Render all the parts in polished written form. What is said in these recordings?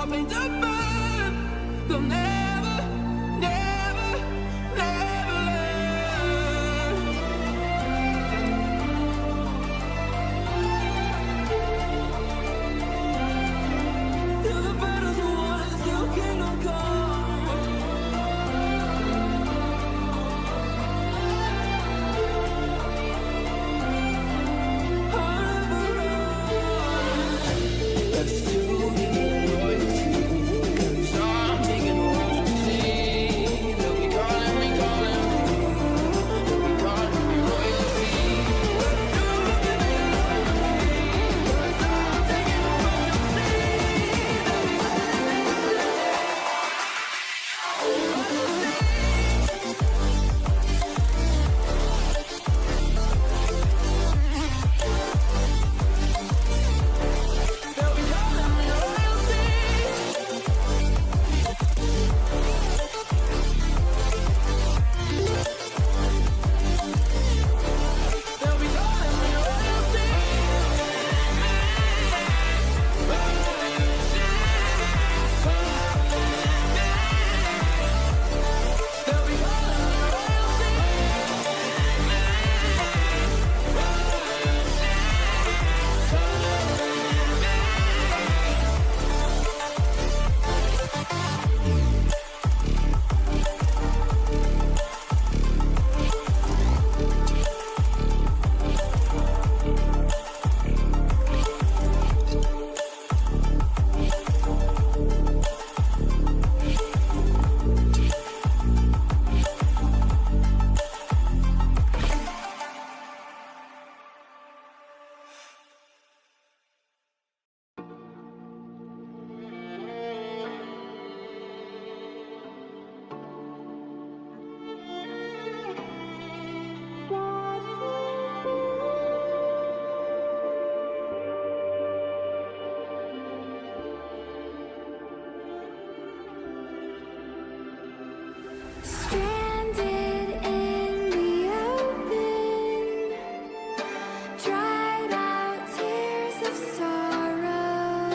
paint to burn. They'll never, never, never learn. Till the battle's won and still kingdom come. Stranded in the open, dried out tears of sorrow,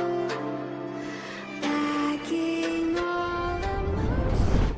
lacking all emotion.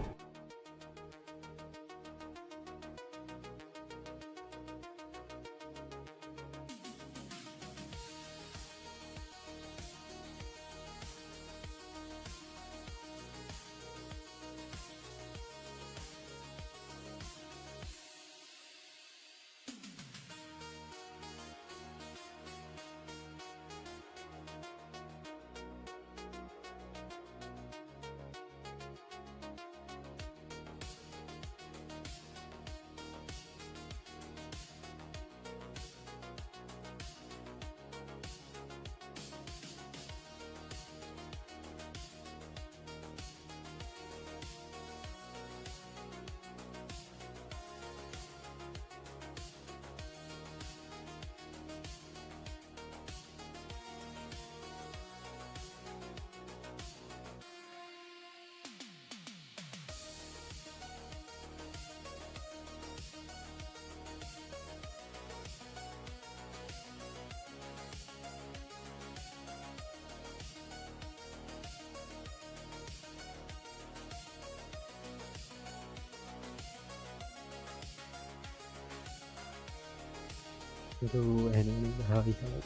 Hello, enemy, how is it?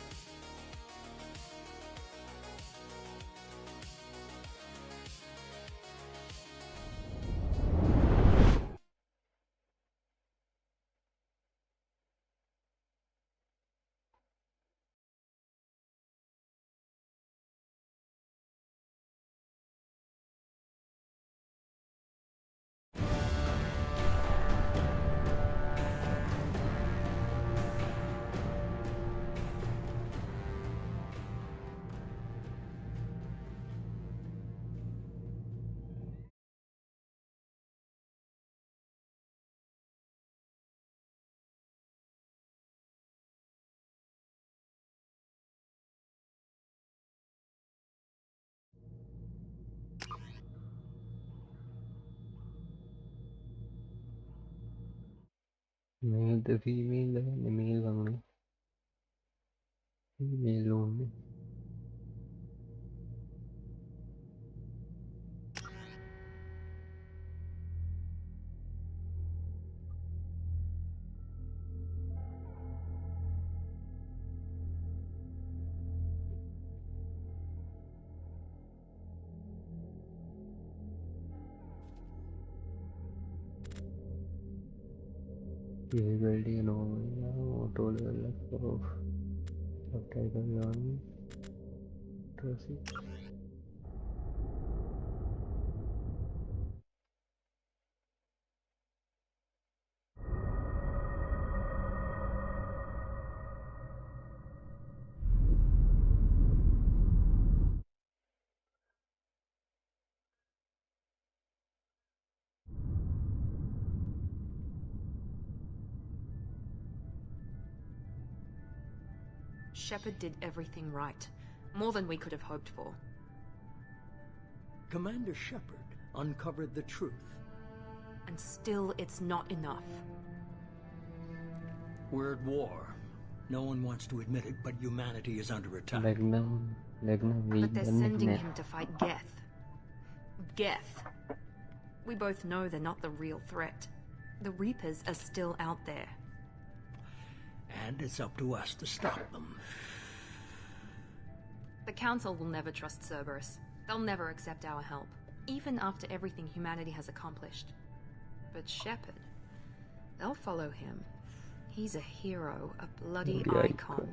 Male to female, male lang ni. Female only. Usability and auto level of subtitle on Trossy. Shepard did everything right. More than we could have hoped for. Commander Shepard uncovered the truth. And still, it's not enough. We're at war. No one wants to admit it, but humanity is under attack. But they're sending him to fight Geth. Geth. We both know they're not the real threat. The Reapers are still out there. And it's up to us to stop them. The Council will never trust Cerberus. They'll never accept our help, even after everything humanity has accomplished. But Shepard, they'll follow him. He's a hero, a bloody icon.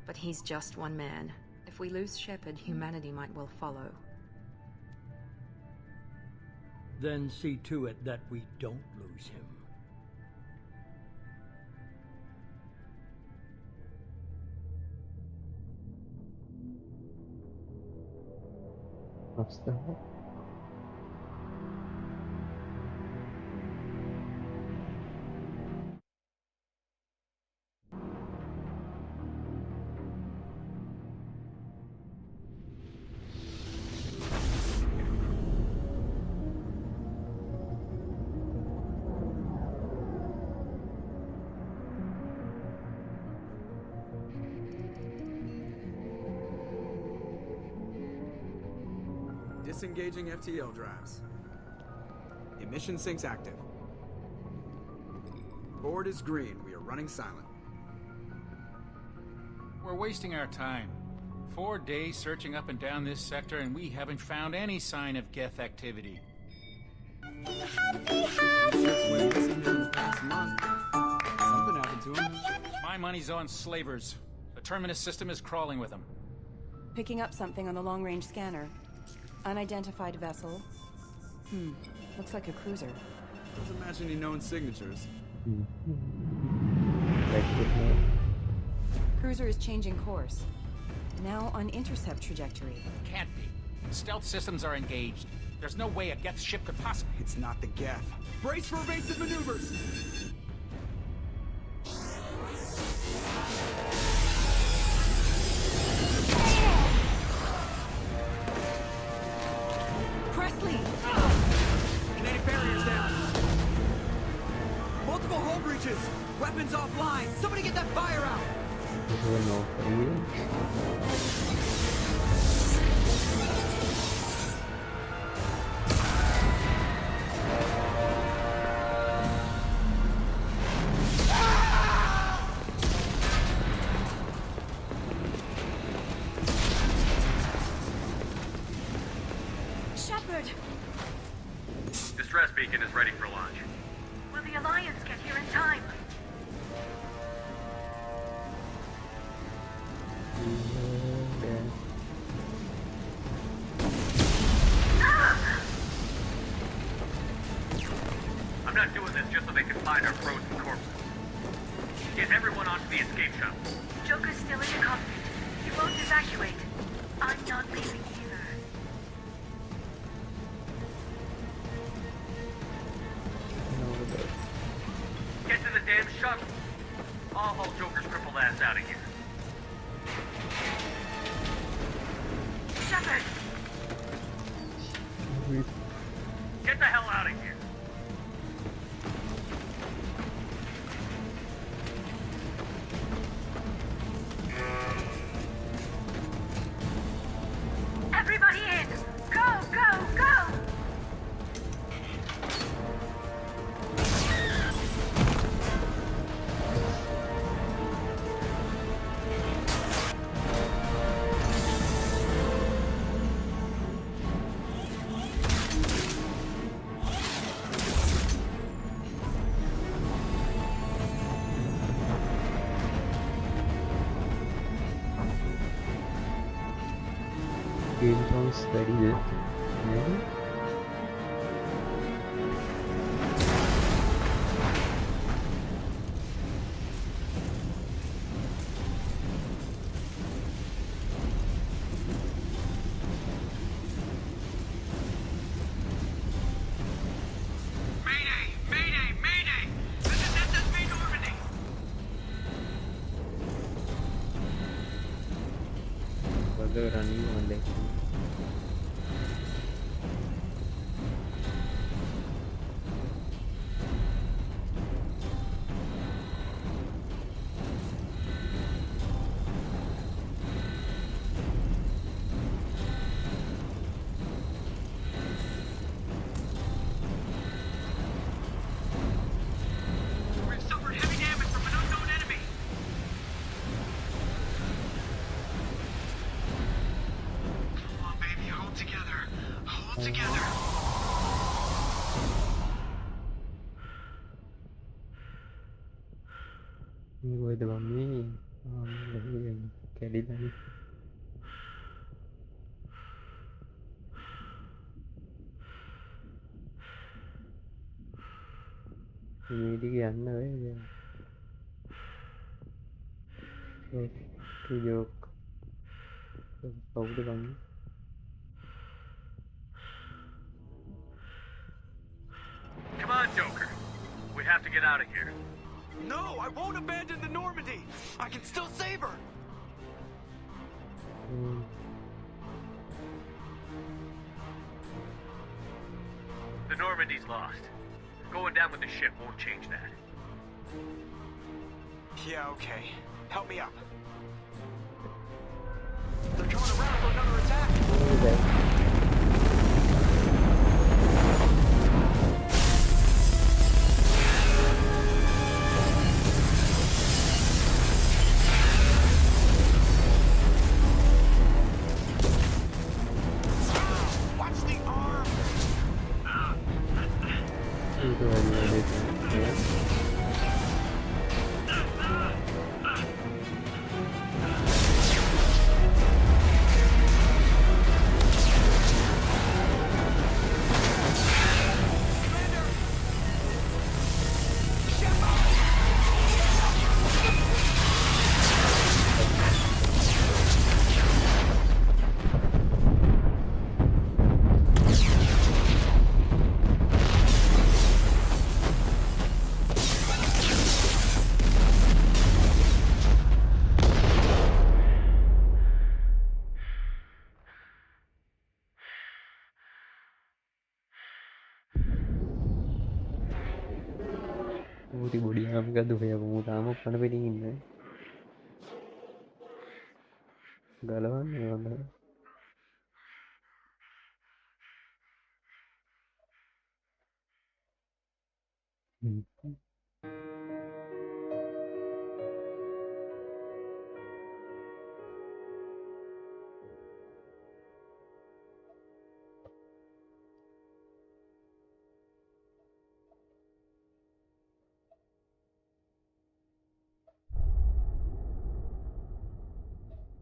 But he's just one man. If we lose Shepard, humanity might well follow. Then see to it that we don't lose him. What's that? Disengaging FTL drives. Emission sinks active. Board is green. We are running silent. We're wasting our time. 4 days searching up and down this sector, and we haven't found any sign of Geth activity. Ships went missing during the past month. Something happened to them. My money's on slavers. The Terminus system is crawling with them. Picking up something on the long-range scanner. Unidentified vessel. Looks like a cruiser. Doesn't match any known signatures. Cruiser is changing course. Now on intercept trajectory. Can't be. Stealth systems are engaged. There's no way a Geth ship could possibly... It's not the Geth. Brace for evasive maneuvers! Presley! Kinetic barriers down. Multiple hull breaches. Weapons offline. Somebody get that fire out. Shepard! Distress beacon is ready for launch. Will the Alliance get here in time? I'm not doing this just so they can find our frozen corpses. Get everyone onto the escape shuttle. Joker's still in the cockpit. He won't evacuate. I'm not leaving either. Get to the damn shuttle. I'll haul Joker's crippled ass out of here. Shepard! Get the hell out of here. Everybody in! Go, go, go! Just ready to. Yeah. Mayday! Mayday! Mayday! This is SSB Normandy! Further running on deck. We've suffered heavy damage from an unknown enemy. Come on, baby, hold together. Hold together. Ini gue udah mami. Kayak tadi. Ini gana ya. Tuyok. Kau udah mami. Come on, Joker. We have to get out of here. No, I won't abandon the Normandy. I can still save her. The Normandy's lost. Going down with the ship won't change that. Yeah, okay. Help me up. They're coming around for another attack. Watch the arm. Itu lagi ada itu. Ya. Di body arm ka tuh ya kamu pada peningin ya. Galauan ya bang.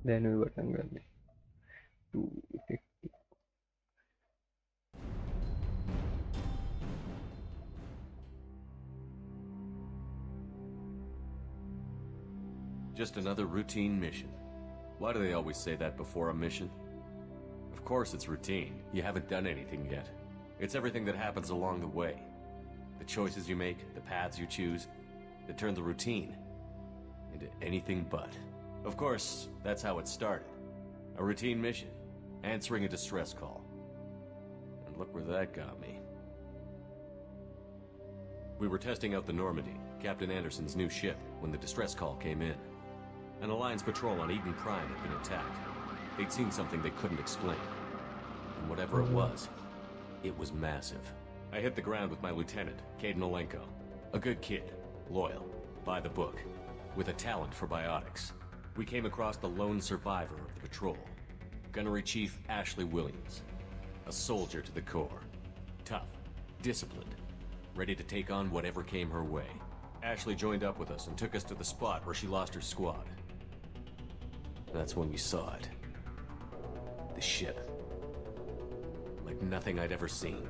Dan we bertanggal nih. Tuh. Just another routine mission. Why do they always say that before a mission? Of course it's routine. You haven't done anything yet. It's everything that happens along the way. The choices you make, the paths you choose, that turn the routine into anything but. Of course, that's how it started. A routine mission, answering a distress call. And look where that got me. We were testing out the Normandy, Captain Anderson's new ship, when the distress call came in. An Alliance patrol on Eden Prime had been attacked. They'd seen something they couldn't explain. And whatever it was massive. I hit the ground with my lieutenant, Caden Olenko. A good kid, loyal, by the book, with a talent for biotics. We came across the lone survivor of the patrol, Gunnery Chief Ashley Williams. A soldier to the core. Tough, disciplined, ready to take on whatever came her way. Ashley joined up with us and took us to the spot where she lost her squad. That's when we saw it. The ship. like nothing I'd ever seen.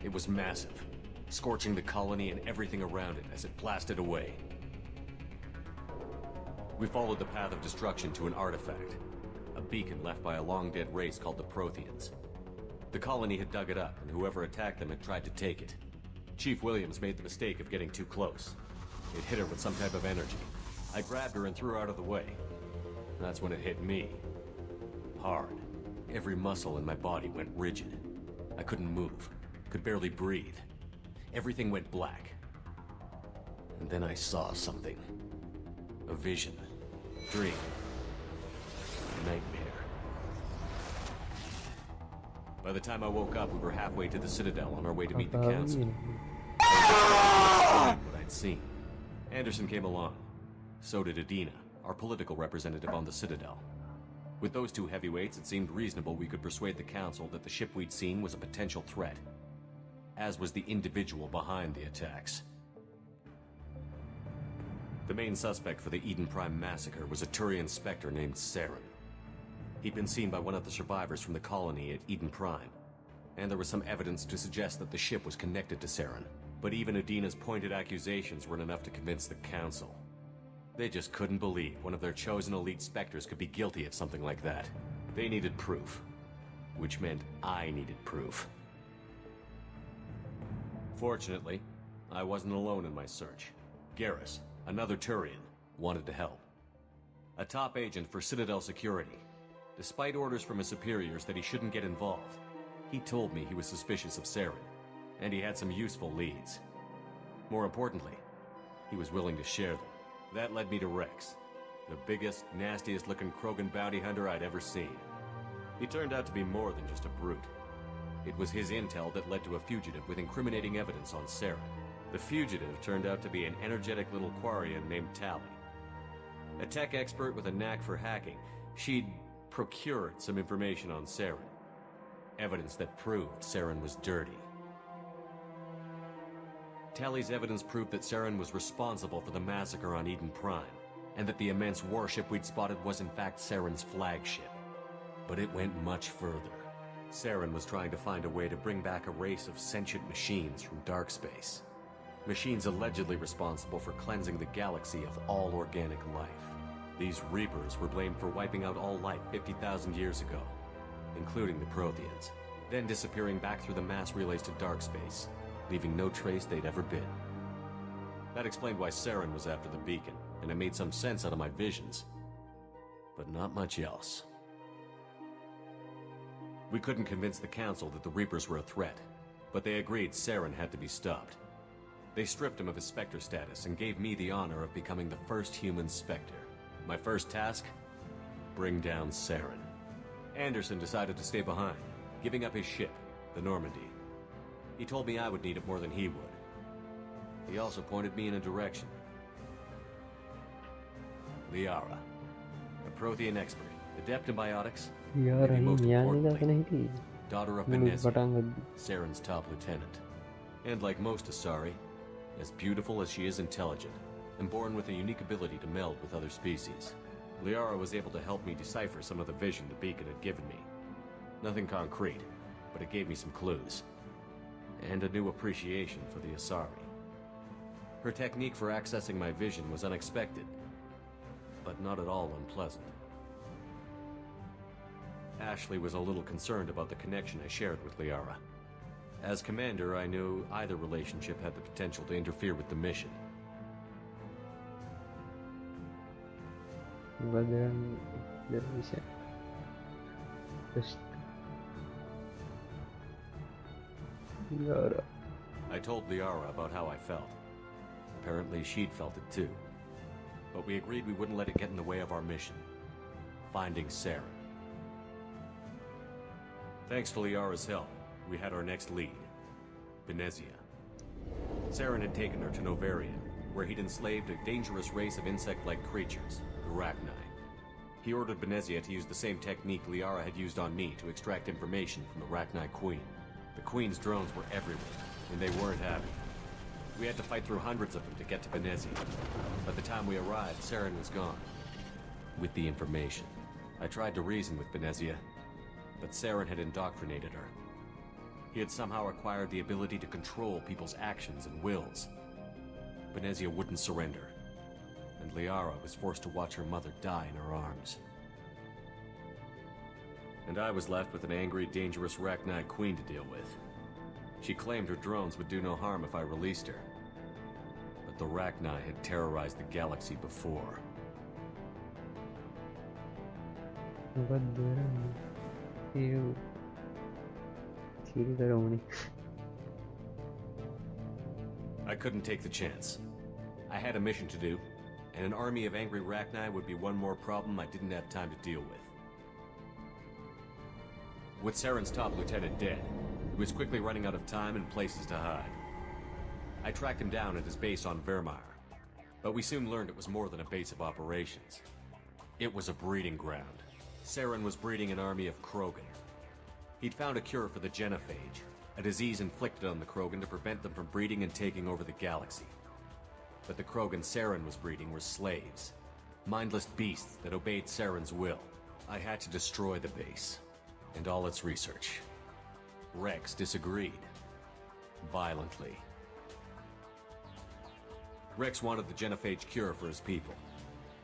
It was massive, scorching the colony and everything around it as it blasted away. We followed the path of destruction to an artifact, a beacon left by a long-dead race called the Protheans. The colony had dug it up, and whoever attacked them had tried to take it. Chief Williams made the mistake of getting too close. It hit her with some type of energy. I grabbed her and threw her out of the way. That's when it hit me. Hard. Every muscle in my body went rigid. I couldn't move, could barely breathe. Everything went black. And then I saw something. A vision. Dream. Nightmare. By the time I woke up, we were halfway to the Citadel on our way to meet the Council. I what I'd seen. Anderson came along. So did Adina, our political representative on the Citadel. With those two heavyweights, it seemed reasonable we could persuade the Council that the ship we'd seen was a potential threat, as was the individual behind the attacks. The main suspect for the Eden Prime massacre was a Turian Spectre named Saren. He'd been seen by one of the survivors from the colony at Eden Prime, and there was some evidence to suggest that the ship was connected to Saren. But even Adina's pointed accusations weren't enough to convince the Council. They just couldn't believe one of their chosen elite Spectres could be guilty of something like that. They needed proof, which meant I needed proof. Fortunately, I wasn't alone in my search. Garrus, another Turian, wanted to help. A top agent for Citadel Security. Despite orders from his superiors that he shouldn't get involved, he told me he was suspicious of Saren, and he had some useful leads. More importantly, he was willing to share them. That led me to Rex, the biggest, nastiest-looking Krogan bounty hunter I'd ever seen. He turned out to be more than just a brute. It was his intel that led to a fugitive with incriminating evidence on Saren. The fugitive turned out to be an energetic little Quarian named Tally. A tech expert with a knack for hacking, she'd procured some information on Saren. Evidence that proved Saren was dirty. Tally's evidence proved that Saren was responsible for the massacre on Eden Prime, and that the immense warship we'd spotted was in fact Saren's flagship. But it went much further. Saren was trying to find a way to bring back a race of sentient machines from dark space. Machines allegedly responsible for cleansing the galaxy of all organic life. These Reapers were blamed for wiping out all life 50,000 years ago, including the Protheans, then disappearing back through the mass relays to dark space, leaving no trace they'd ever been. That explained why Saren was after the beacon, and it made some sense out of my visions. But not much else. We couldn't convince the Council that the Reapers were a threat, but they agreed Saren had to be stopped. They stripped him of his Spectre status and gave me the honor of becoming the first human Spectre. My first task? Bring down Saren. Anderson decided to stay behind, giving up his ship, the Normandy. He told me I would need it more than he would. He also pointed me in a direction. Liara, a Prothean expert, adept in biotics, maybe most importantly, daughter of Benezia, Saren's top lieutenant. And like most Asari, as beautiful as she is intelligent, and born with a unique ability to meld with other species. Liara was able to help me decipher some of the vision the beacon had given me. Nothing concrete, but it gave me some clues. And a new appreciation for the Asari. Her technique for accessing my vision was unexpected, but not at all unpleasant. Ashley was a little concerned about the connection I shared with Liara. As commander, I knew either relationship had the potential to interfere with the mission. I told Liara about how I felt. Apparently she'd felt it too. But we agreed we wouldn't let it get in the way of our mission. Finding Saren. Thanks to Liara's help, we had our next lead. Benezia. Saren had taken her to Novaria, where he'd enslaved a dangerous race of insect-like creatures, the Rachni. He ordered Benezia to use the same technique Liara had used on me to extract information from the Rachni Queen. The Queen's drones were everywhere, and they weren't happy. We had to fight through hundreds of them to get to Benezia. By the time we arrived, Saren was gone. With the information. I tried to reason with Benezia, but Saren had indoctrinated her. He had somehow acquired the ability to control people's actions and wills. Benezia wouldn't surrender, and Liara was forced to watch her mother die in her arms. And I was left with an angry, dangerous Rachni queen to deal with. She claimed her drones would do no harm if I released her. But the Rachni had terrorized the galaxy before. I couldn't take the chance. I had a mission to do, and an army of angry Rachni would be one more problem I didn't have time to deal with. With Saren's top lieutenant dead, he was quickly running out of time and places to hide. I tracked him down at his base on Vermeer, but we soon learned it was more than a base of operations. It was a breeding ground. Saren was breeding an army of Krogan. He'd found a cure for the genophage, a disease inflicted on the Krogan to prevent them from breeding and taking over the galaxy. But the Krogan Saren was breeding were slaves, mindless beasts that obeyed Saren's will. I had to destroy the base, and all its research. Rex disagreed. Violently. Rex wanted the genophage cure for his people.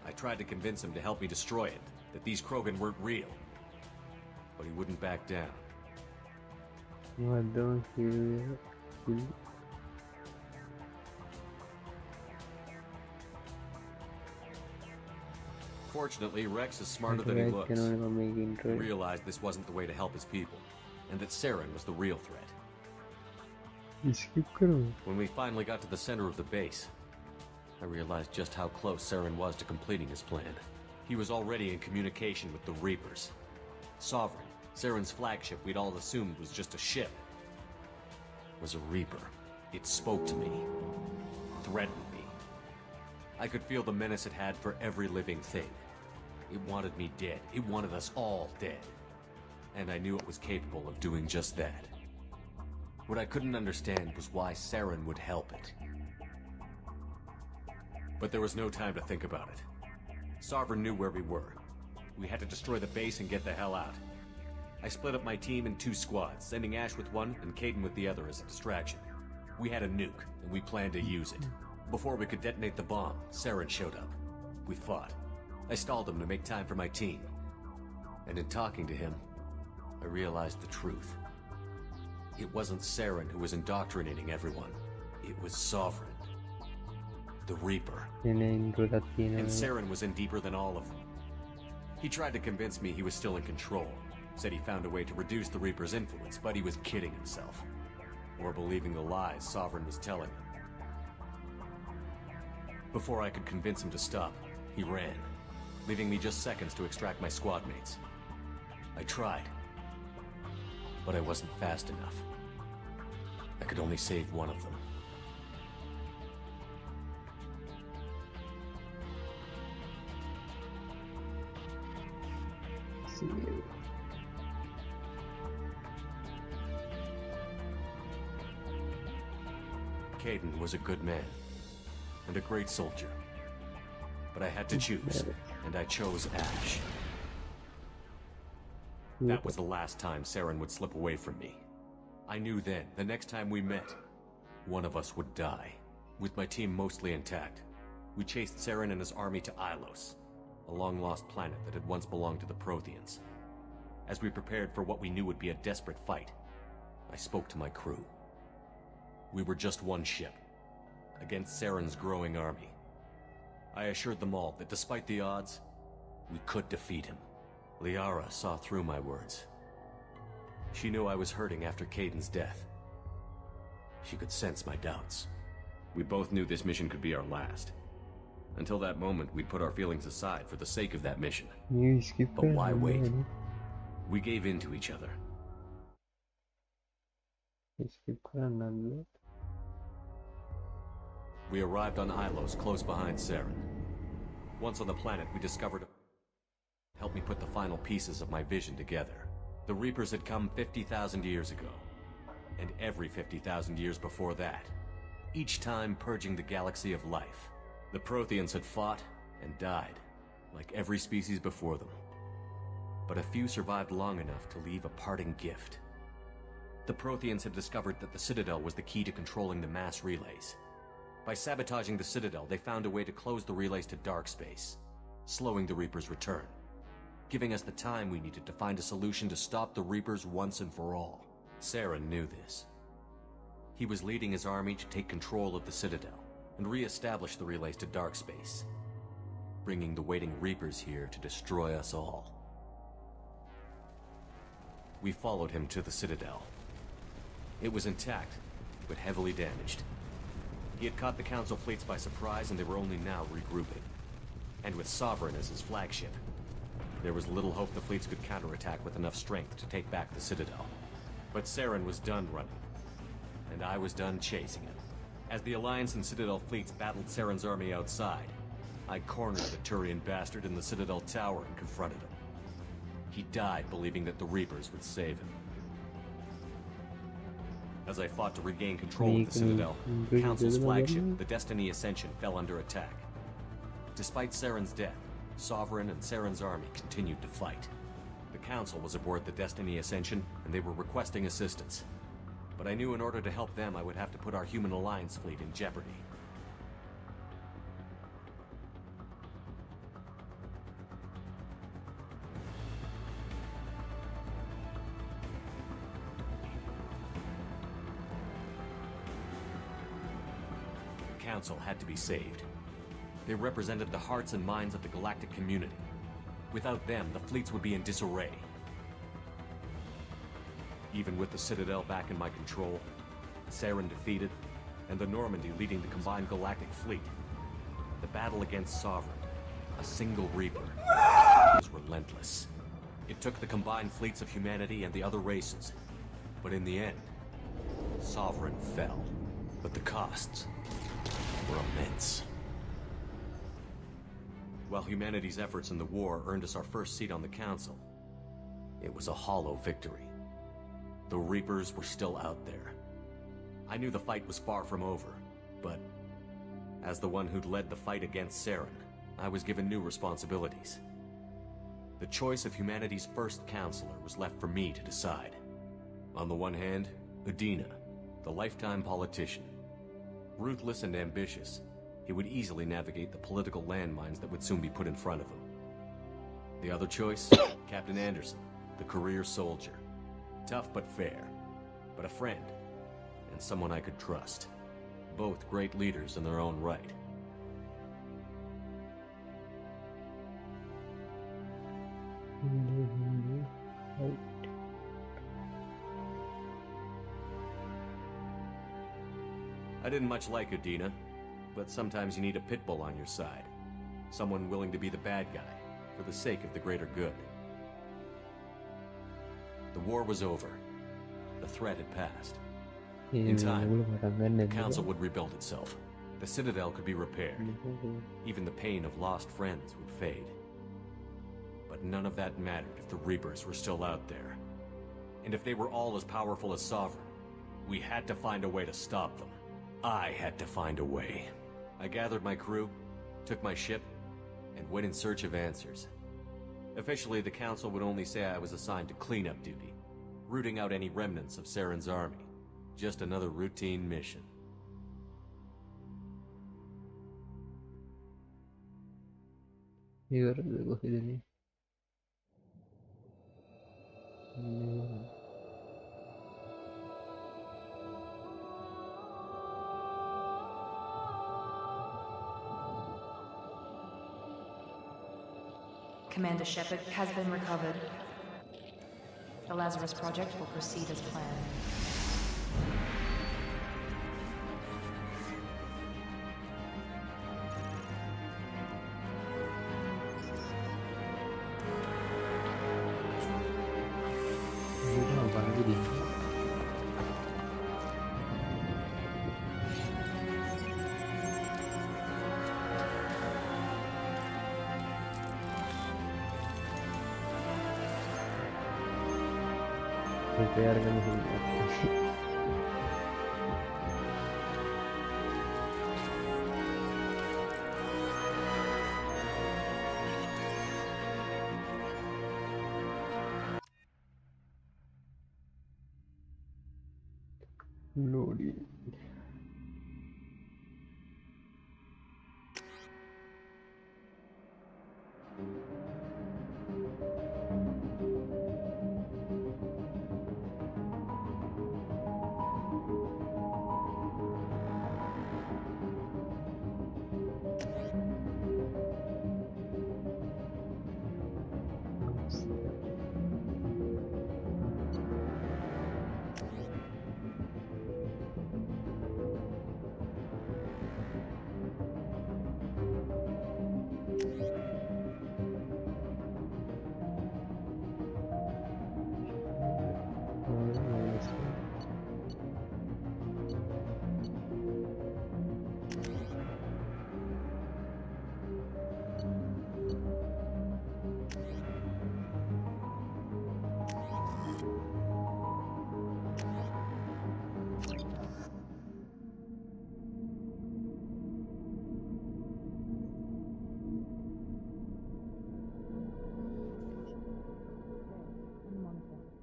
I tried to convince him to help me destroy it, that these Krogan weren't real. But he wouldn't back down. Fortunately, Rex is smarter than he looks. He realized this wasn't the way to help his people, and that Saren was the real threat. When we finally got to the center of the base, I realized just how close Saren was to completing his plan. He was already in communication with the Reapers. Sovereign, Saren's flagship we'd all assumed was just a ship, was a Reaper. It spoke to me, threatened me. I could feel the menace it had for every living thing. It wanted me dead. It wanted us all dead. And I knew it was capable of doing just that. What I couldn't understand was why Saren would help it. But there was no time to think about it. Sovereign knew where we were. We had to destroy the base and get the hell out. I split up my team in 2 squads, sending Ash with one and Caden with the other as a distraction. We had a nuke, and we planned to use it. Before we could detonate the bomb, Saren showed up. We fought. I stalled him to make time for my team. And in talking to him, I realized the truth. It wasn't Saren who was indoctrinating everyone. It was Sovereign. The Reaper. And Saren was in deeper than all of them. He tried to convince me he was still in control. Said he found a way to reduce the Reaper's influence, but he was kidding himself. Or believing the lies Sovereign was telling him. Before I could convince him to stop, he ran, leaving me just seconds to extract my squad mates. I tried, but I wasn't fast enough. I could only save one of them. Caden was a good man, and a great soldier. But I had to choose, and I chose Ash. That was the last time Saren would slip away from me. I knew then, the next time we met, one of us would die. With my team mostly intact, we chased Saren and his army to Ilos, a long-lost planet that had once belonged to the Protheans. As we prepared for what we knew would be a desperate fight, I spoke to my crew. We were just one ship, against Saren's growing army. I assured them all that despite the odds, we could defeat him. Liara saw through my words. She knew I was hurting after Caden's death. She could sense my doubts. We both knew this mission could be our last. Until that moment, we'd put our feelings aside for the sake of that mission. But why wait? We gave in to each other. We arrived on Ilos, close behind Saren. Once on the planet, we discovered helped me put the final pieces of my vision together. The Reapers had come 50,000 years ago, and every 50,000 years before that, each time purging the galaxy of life. The Protheans had fought and died, like every species before them. but a few survived long enough to leave a parting gift. The Protheans had discovered that the Citadel was the key to controlling the mass relays. By sabotaging the Citadel, they found a way to close the relays to dark space, slowing the Reapers' return, giving us the time we needed to find a solution to stop the Reapers once and for all. Saren knew this. He was leading his army to take control of the Citadel and re-establish the relays to dark space, bringing the waiting Reapers here to destroy us all. We followed him to the Citadel. It was intact, but heavily damaged. He had caught the Council fleets by surprise, and they were only now regrouping. And with Sovereign as his flagship, there was little hope the fleets could counterattack with enough strength to take back the Citadel. But Saren was done running, and I was done chasing him. As the Alliance and Citadel fleets battled Saren's army outside, I cornered the Turian bastard in the Citadel tower and confronted him. He died believing that the Reapers would save him. As I fought to regain control of the Citadel, the Council's flagship, the Destiny Ascension, fell under attack. Despite Saren's death, Sovereign and Saren's army continued to fight. The Council was aboard the Destiny Ascension, and they were requesting assistance. But I knew in order to help them, I would have to put our human alliance fleet in jeopardy. The Council had to be saved. They represented the hearts and minds of the galactic community. Without them, the fleets would be in disarray. Even with the Citadel back in my control, Saren defeated, and the Normandy leading the combined galactic fleet, the battle against Sovereign, a single Reaper, was relentless. It took the combined fleets of humanity and the other races, but in the end, Sovereign fell. But the costs were immense. While humanity's efforts in the war earned us our first seat on the Council, it was a hollow victory. The Reapers were still out there. I knew the fight was far from over, but as the one who'd led the fight against Saren, I was given new responsibilities. The choice of humanity's first counselor was left for me to decide. On the one hand, Udina, the lifetime politician. Ruthless and ambitious, he would easily navigate the political landmines that would soon be put in front of him. The other choice, Captain Anderson, the career soldier. Tough but fair, but a friend, and someone I could trust. Both great leaders in their own right. I didn't much like Udina, but sometimes you need a pit bull on your side. Someone willing to be the bad guy, for the sake of the greater good. The war was over. The threat had passed. In time, the Council would rebuild itself. The Citadel could be repaired. Even the pain of lost friends would fade. But none of that mattered if the Reapers were still out there. And if they were all as powerful as Sovereign, we had to find a way to stop them. I had to find a way. I gathered my crew, took my ship, and went in search of answers. Officially, the Council would only say I was assigned to cleanup duty, rooting out any remnants of Saren's army. Just another routine mission. Commander Shepard has been recovered. The Lazarus Project will proceed as planned. Repair करने से Loading.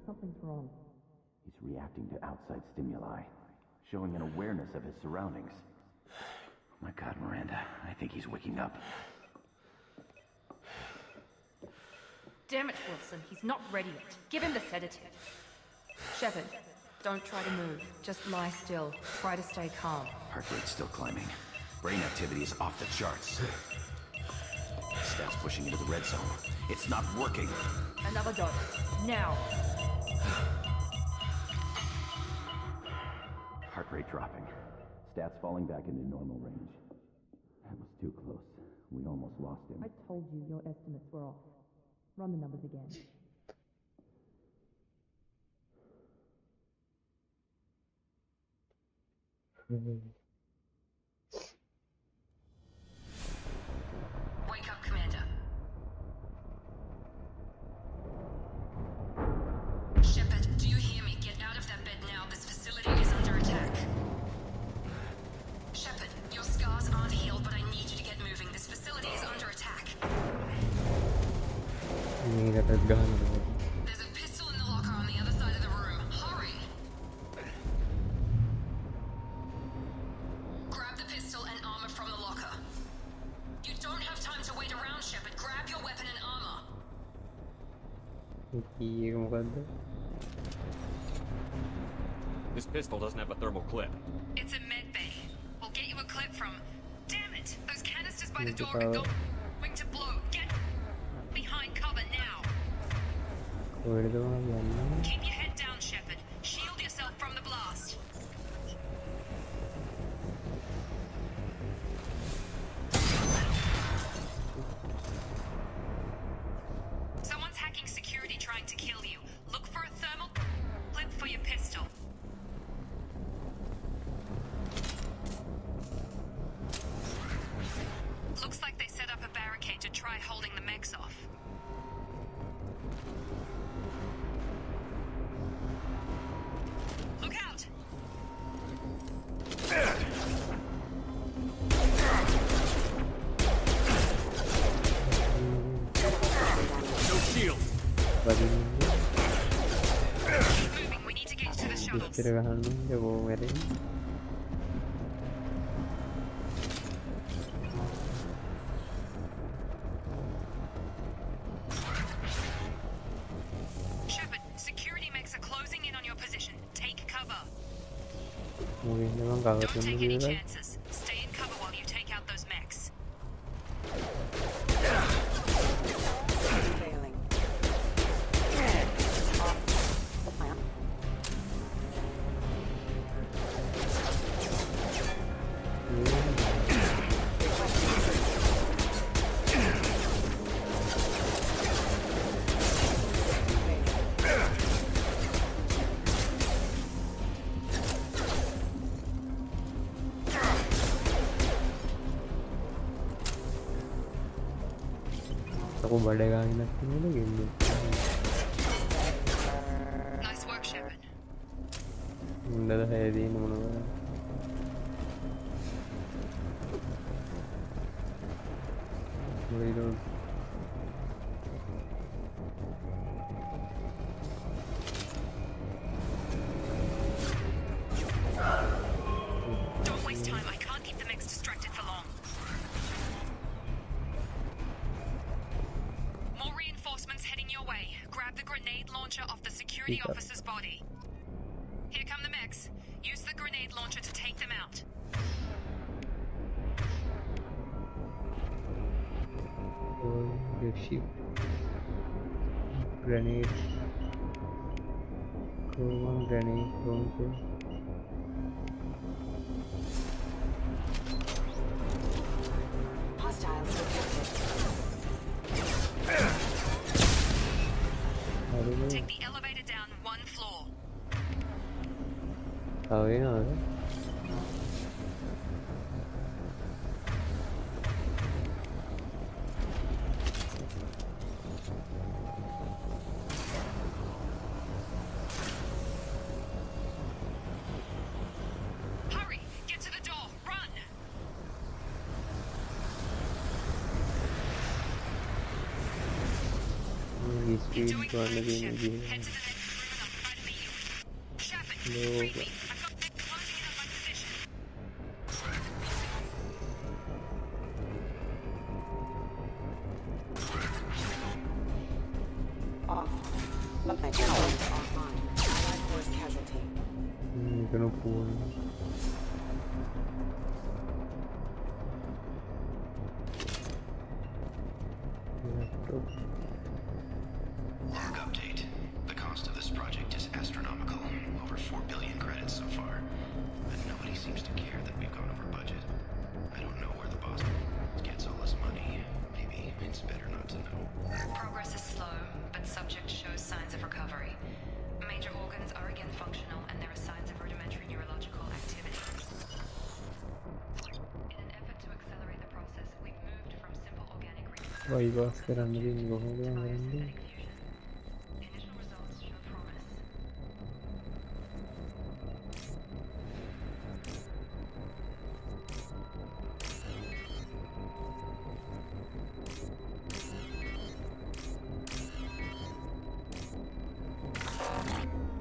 Something's wrong. He's reacting to outside stimuli, showing an awareness of his surroundings. Oh my God, Miranda, I think he's waking up. Damn it, Wilson. He's not ready yet. Give him the sedative. Shepard, don't try to move. Just lie still. Try to stay calm. Heart rate's still climbing. Brain activity is off the charts. Stats pushing into the red zone. It's not working. Another dose. Now. Heart rate dropping. Stats falling back into normal range. That was too close. We almost lost him. I told you your estimates were off. Run the numbers again. Wake up, Commander. Shepard, do you hear me? Get out of that bed now. This facility is under attack. Shepard, your scars aren't healed, but I need you to get moving. This facility is under attack. There's a pistol in the locker on the other side of the room. Hurry! Grab the pistol and armor from the locker. You don't have time to wait around, Shepard. Grab your weapon and armor. This pistol doesn't have a thermal clip. It's a med bay. We'll get you a clip from... Damn it! Those canisters by the door are going to blow. Get behind cover now. Keep your head down, Shepard. Shield yourself from the blast. Someone's hacking security trying to kill you. Look for a thermal clip for your pistol. Looks like they set up a barricade to try holding the mechs off. Look out! No shield. Moving, we need to get to the shuttles. Shepard, security mechs are closing in on your position. Take cover. Don't take any chances. Stay in cover while you take out those mechs. Failing. Aku बढ़ेगा ही ना कितने game में Nice work, Shepard. Inder है दिन Monera वही तो security officer's body. Here come the mechs. Use the grenade launcher to take them out. The ship. Grenade. One grenade launcher. Hostiles detected. Take the elevator down 1 floor. Oh yeah. Hurry! Get to the door! Run! Speed Doing gonna fine, be Shep. maybe. Head to the next room and I'll try to meet you. Shepard, No. read me. I've got mechs closing in on my position. Off. Supply chains offline. Allied force casualty. Gonna pull. Laptop. Log update. The cost of this project is astronomical. Over 4 billion credits so far. But nobody seems to care that we've gone over budget. I don't know where the boss gets all this money. Maybe it's better not to know. Progress is slow, but subject shows signs of recovery. Major organs are again functional, and there are signs of rudimentary neurological activity. In an effort to accelerate the process, we've moved from simple organic bypass කරන්න දෙන්නේ කොහොමද මම කරන්නේ? Initial results show promise.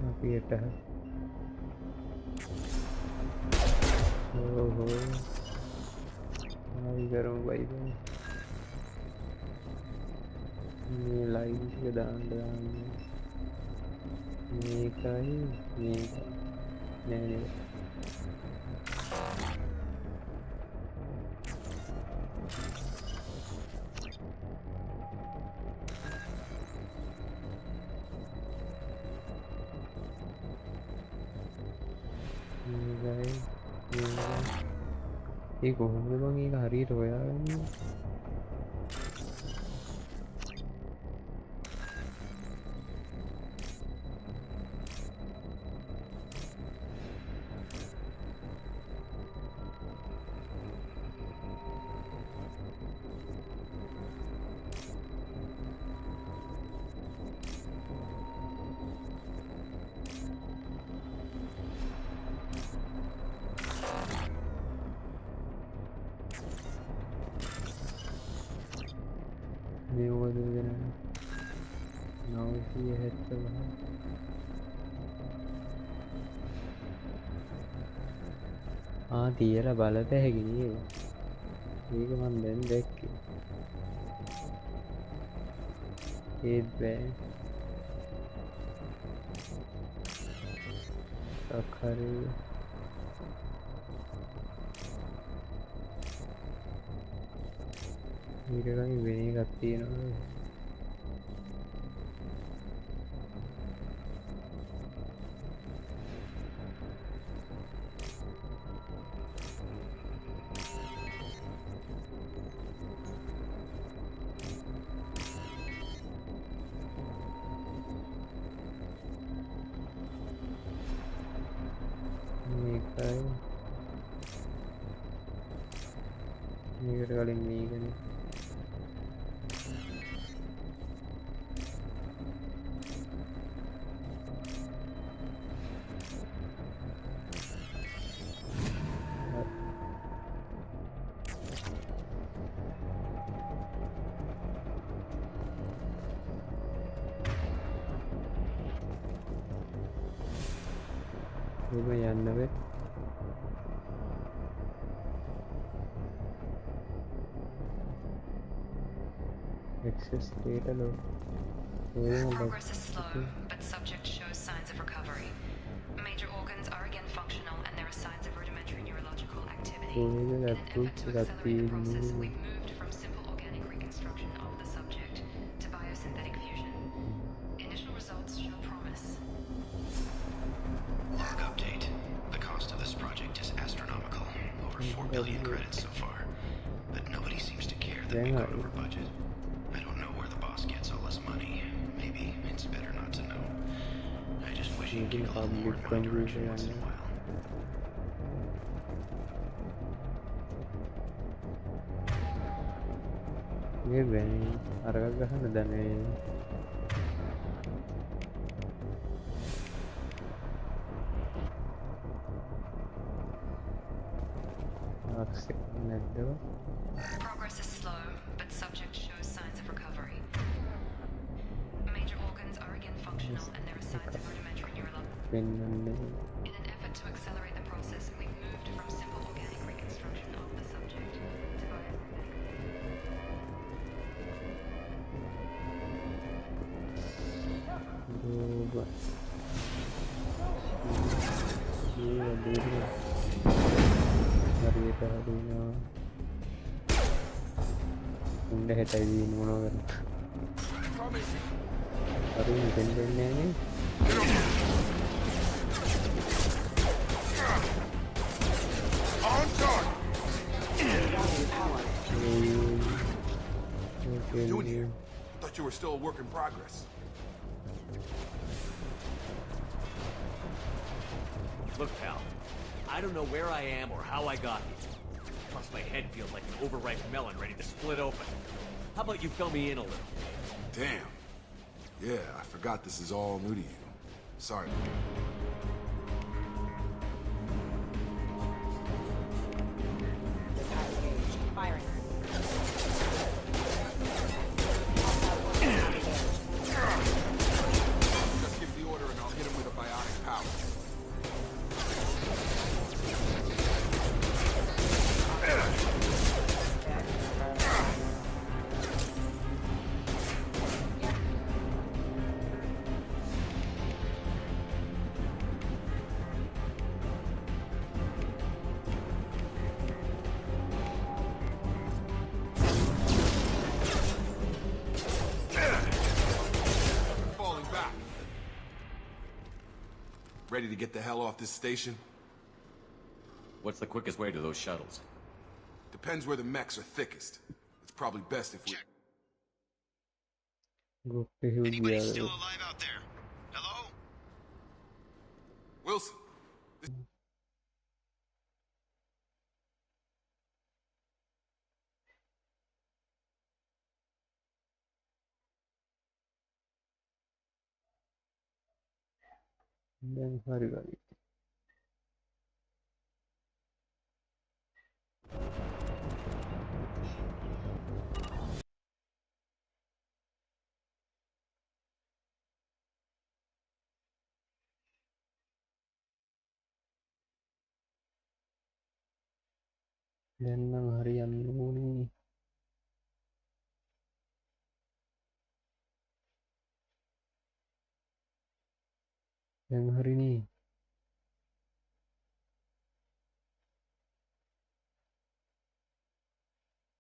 අපිට ඕහෝ ආයි කරමු bypass. මේ line එක දාන්න මේකයි මේක නෑ නේද ඒ කොහොමද මම ඒක හරියට හොයාගන්නේ? මේ මොකද වෙන්නේ? නවසිය හැත්තව තියලා බලත හැකි නේද? ඒක මම දැන් දැක්කේ. ඒත් බෑ. සක්හරි ඊටකයි වෙන එකක් තියෙනවා. මේකට කලින් මේකනේ ඔබ යන්න වේ access data load. Progress is slow, but subject shows signs of recovery. Major organs are again functional, and there are signs of rudimentary neurological activity. In an effort to accelerate the process, we've moved from simple organic reconstruction of the subject to biosynthetic fusion. Initial results show promise. Log update. The cost of this project is astronomical. Over 4 billion credits so far. But nobody seems to care that we've gone over budget. I don't know where the boss gets all his money. Maybe it's better not to know. I just wish he'd kick a little more in my direction once in a while. Gue bang, harga kan udah nih. Aksik itu. Progress is slow, but subject shows signs of recovery. Major organs are again functional, and there are signs of rudimentary neurological. In an effort to accelerate the process, we've moved from simple organic reconstruction of the subject to Udah tadi mau kan. Baru ini nih. Doing here? I thought you were still a work in progress. Look, pal, I don't know where I am or how I got here. Plus, my head feels like an overripe melon ready to split open. How about you fill me in a little? Damn. Yeah, I forgot this is all new to you. Sorry. Firing. Just give the order and I'll hit him with a bionic power. Falling back. Ready to get the hell off this station? What's the quickest way to those shuttles? Depends where the mechs are thickest. It's probably best if we... Anybody still alive out there? Hello? Wilson. Dan harga itu. Dan harian dulu nih. Yang hari ini.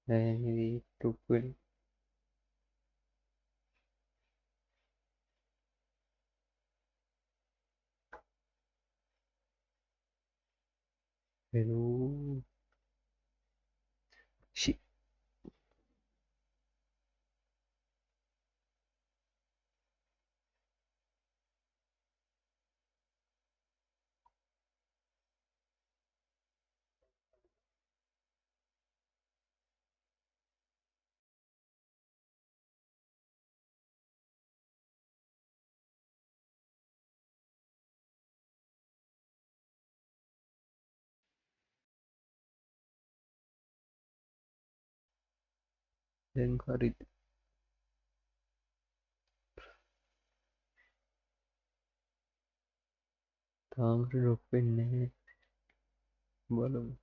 Nah, ini tukul. Hello. Shit. Dan hari itu. Tangan pinne. Belum.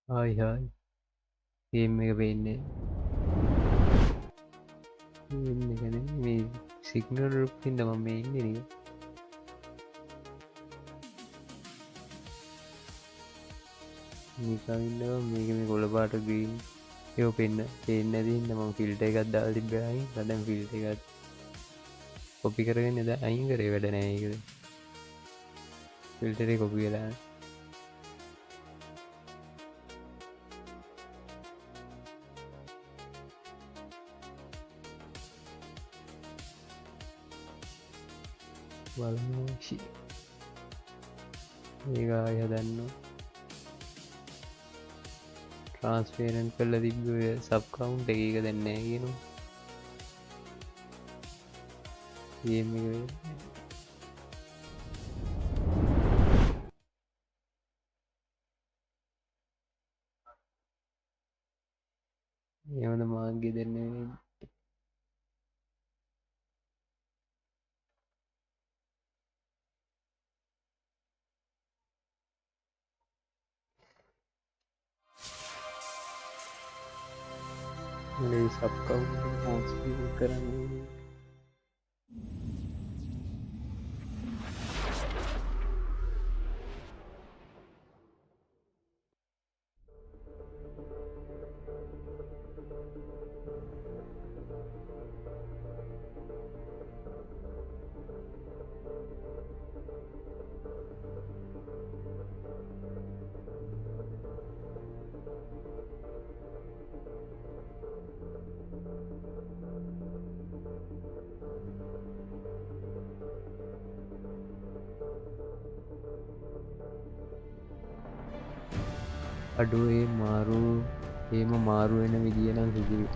Hi hi. Game එක පේන්නේ. Game එක නේ මේ signal එකකින්ද මම මේ ඉන්නේ නේ. නිකන් ඉන්නවා මේක මේ කොළ පාට ග්‍රීන් ඒක පේන්නේ නැති හින්දා මම ෆිල්ටර් එකක් දාලා තිබ්බා අයින්. දැන් ෆිල්ටර් එකත් කොපි කරගෙන දැන් අයින් කරේ වැඩ නැහැ ඒකද. ෆිල්ටර් එක කොපි වෙලා බලමු ඒක ආය හදන්න ට්‍රාන්ස්පේරන්ට් කරලා තිබ්බ ඔය සබ් කවුන්ට් එක දැන් නැහැ කියනවා ගේම් එක එහෙමද මාර්ගය දෙන්නේ මේ සබ් කවුන්ට් එක ට්‍රාන්ස්පේරන්ට් කරන්නේ අඩු ඒ මාරු ඒම මාරු වෙන විදිය නම් කිසිවි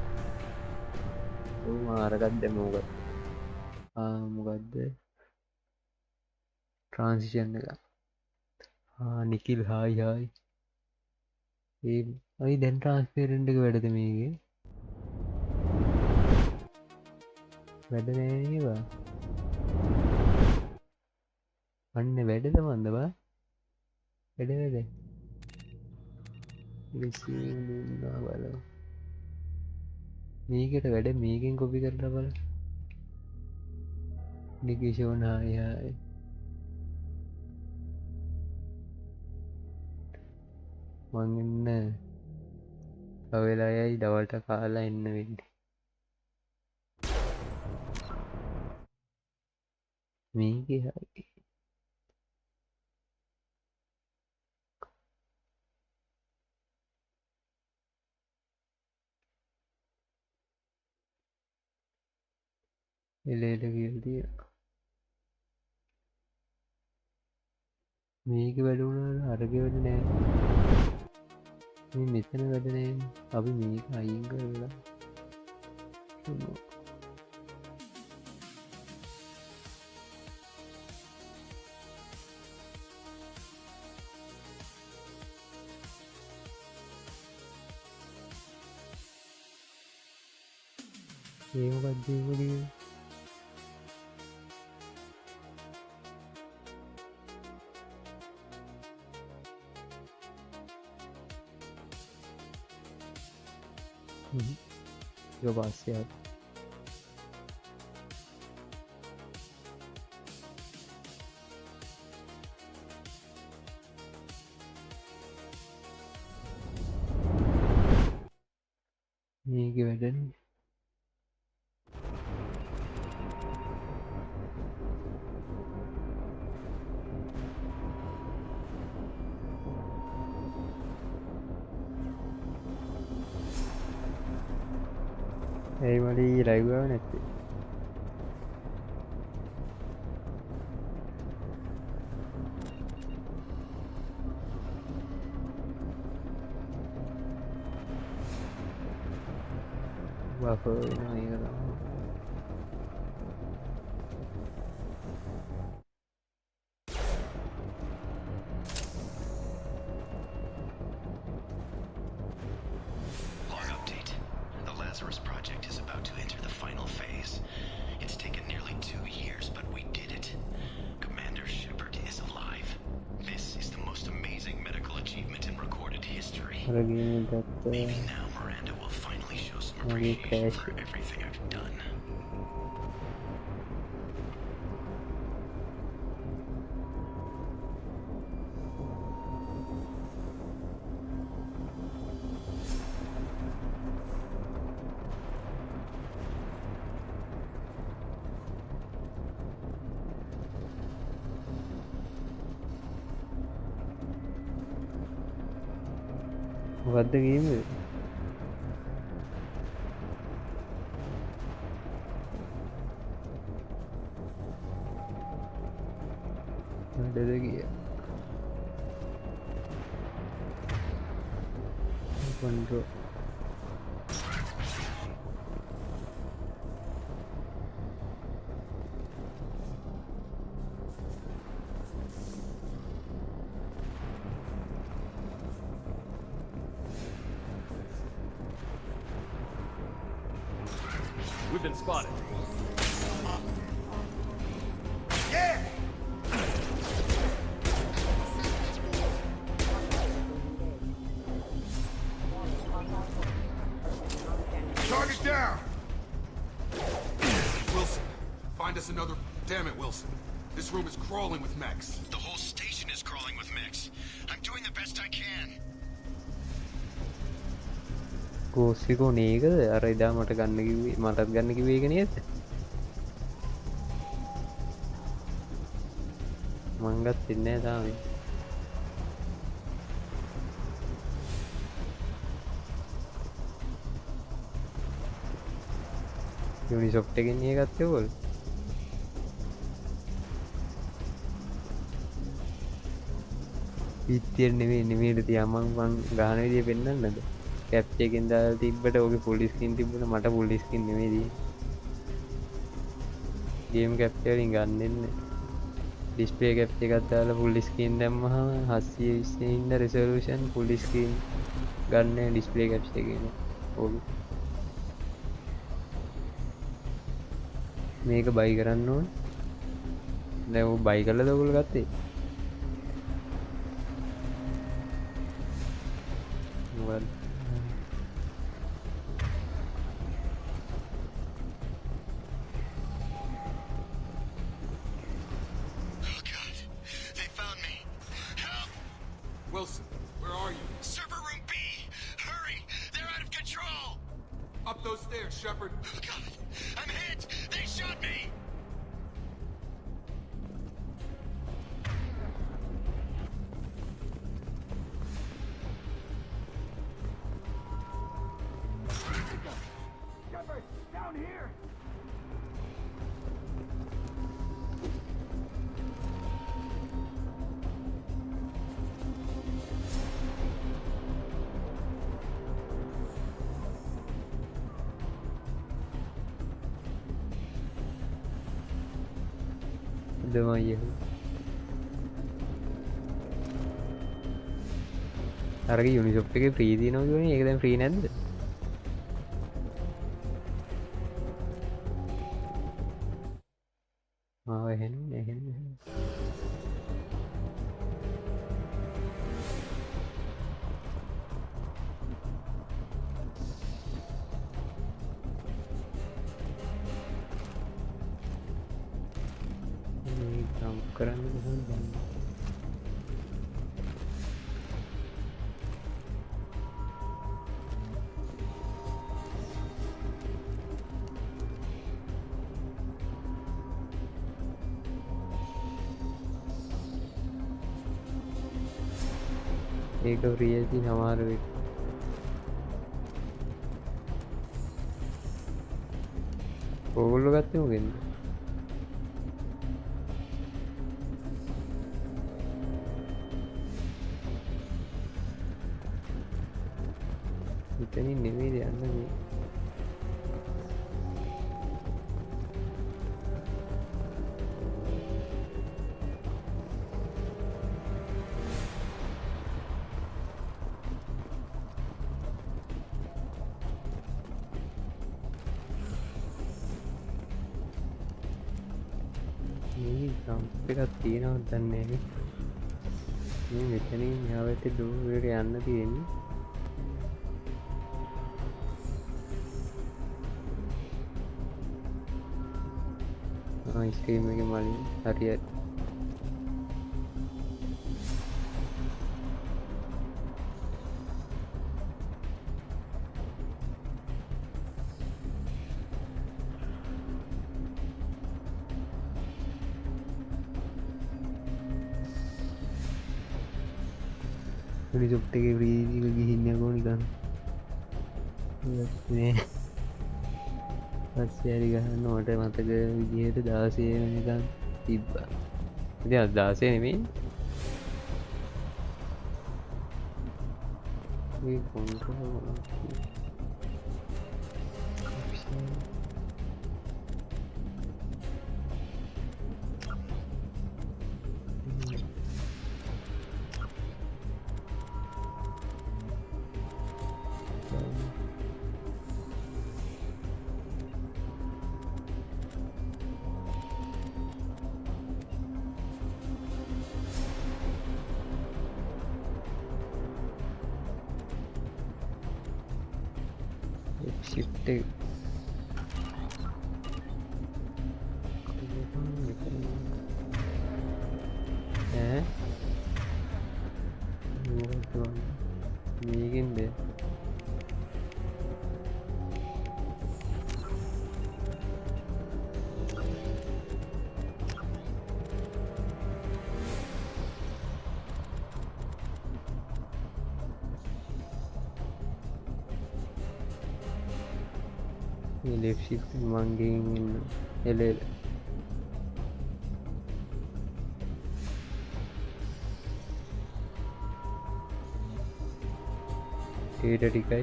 මාරගත් දැමෝගත් මොකක්ද ට්‍රාන්සිෂන් එක නිකිල් හායි හායි ඒ අයි දැන් ට්‍රාන්ස්පේරන්ට් එක වැඩද මේගේ වැඩ නෑවා අන්න වැඩද මන්ද බා වැඩ වැඩ දුන්නා බල මේකට වැඩ මේකෙන් කොපි කරලා බල නිකේෂෝන් හායි හායි මං එන්න තවෙලා යයි දවල්ට කාලා එන්න වෙන්නේ මේකේ හරි එලෙට කියල්තිය මේක වැඩුණාට අරග වැඩ නෑ මෙතන වැඩනෑ අපි මේක අයින් කරලා ඒමකක්දීමලිය පස්සයක් මේක වැඩන ඇයි මට ලයිවාව නැත්තේ බෆර් වෙනවා ඒක තමයි Lazarus project is about to enter the final phase. It's taken nearly 2 years, but we did it. Commander Shepard is alive. This is the most amazing medical achievement in recorded history. Maybe now Miranda will finally show some appreciation for everything I've done. What the game is? What is the game? Control. We've been spotted. Yeah! Target down! Wilson, find us another... Damn it, Wilson. This room is crawling with mechs. The whole station is crawling with mechs. I'm doing the best I can. කෝස්සිකෝ නේකද අර එදා මට ගන්න කිව්වේ මටත් ගන්න කිව්වේ ඒක නේද මං ගත්තේ නැහැ තාම යුනිසොෆ්ට් එකෙන් නිය ගත්තේ ඔයගොල්ලෝ පිටියෙන් නෙමෙයි තියා මං ගාන විදිය පෙන්නන්නද කැප්චර් එකෙන් දාලා තිබ්බට ඕකේ ෆුල් ස්ක්‍රීන් තිබුණා මට ෆුල් ස්ක්‍රීන් නෙමෙයි තියෙන්නේ ගේම් කැප්චර් වලින් ගන්න දෙන්නේ ඩිස්ප්ලේ කැප්චර් එකක් දාලා ෆුල් ස්ක්‍රීන් දැම්මහම 720 ඉන්න රෙසොලූෂන් ෆුල් ස්ක්‍රීන් ගන්න ඩිස්ප්ලේ කැප්චර් එකේ ඕකේ මේක බයි කරන්න ඕනේ දැන් ඔය බයි කරලාද ඔයගොල්ලෝ ගත්තේ මොකද Wilson, where are you? Server room B! Hurry! They're out of control! Up those stairs, Shepard. Oh God! I'm hit! They shot me! Shepard, down here! දමයි අරගේ යුනිසොෆ්ට් එකේ ෆ්‍රී දිනනවා කියන්නේ ඒක දැන් ෆ්‍රී නැද්ද එහෙනම් කරන්න කොහොමද ඒක රියල්ටි සමහර වෙයි ඕගොල්ලෝ ගත්තේ මොකෙන්ද ඉතින් නෙමෙයි යන්න මේ එකක් තියෙනවද දන්නේ නැහැ මේ මෙතනින් යාවට දුරට යන්න තියෙන්නේ ස්ට්‍රීම් එක මලින් හරියට රිසොප්ට එක ප්‍රීතික ගිහින්නකෝ නිකන් පස්සේ හරි ගහන්න මට මතක විදිහට 16 වෙනකන් තිබ්බා. ඉතින් අද 16 නෙමෙයි. මේ කොන්ට්‍රෝල් shift එක මේකින්ද left shift මංගෙන් ඉන්න එලෙල ඊට ටිකයි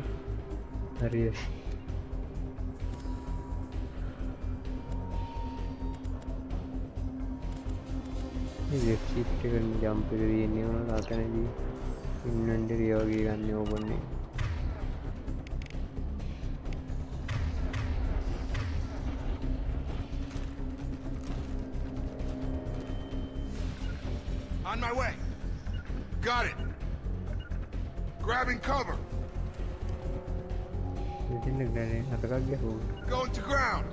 හරියට left shift එක ජම්ප් එක තියෙන්නේ මොනවද අතනදී ඉන්වෙන්ටරි වගේ ගන්න ඕපන් එක On my way. Got it. Grabbing cover. Going to ground.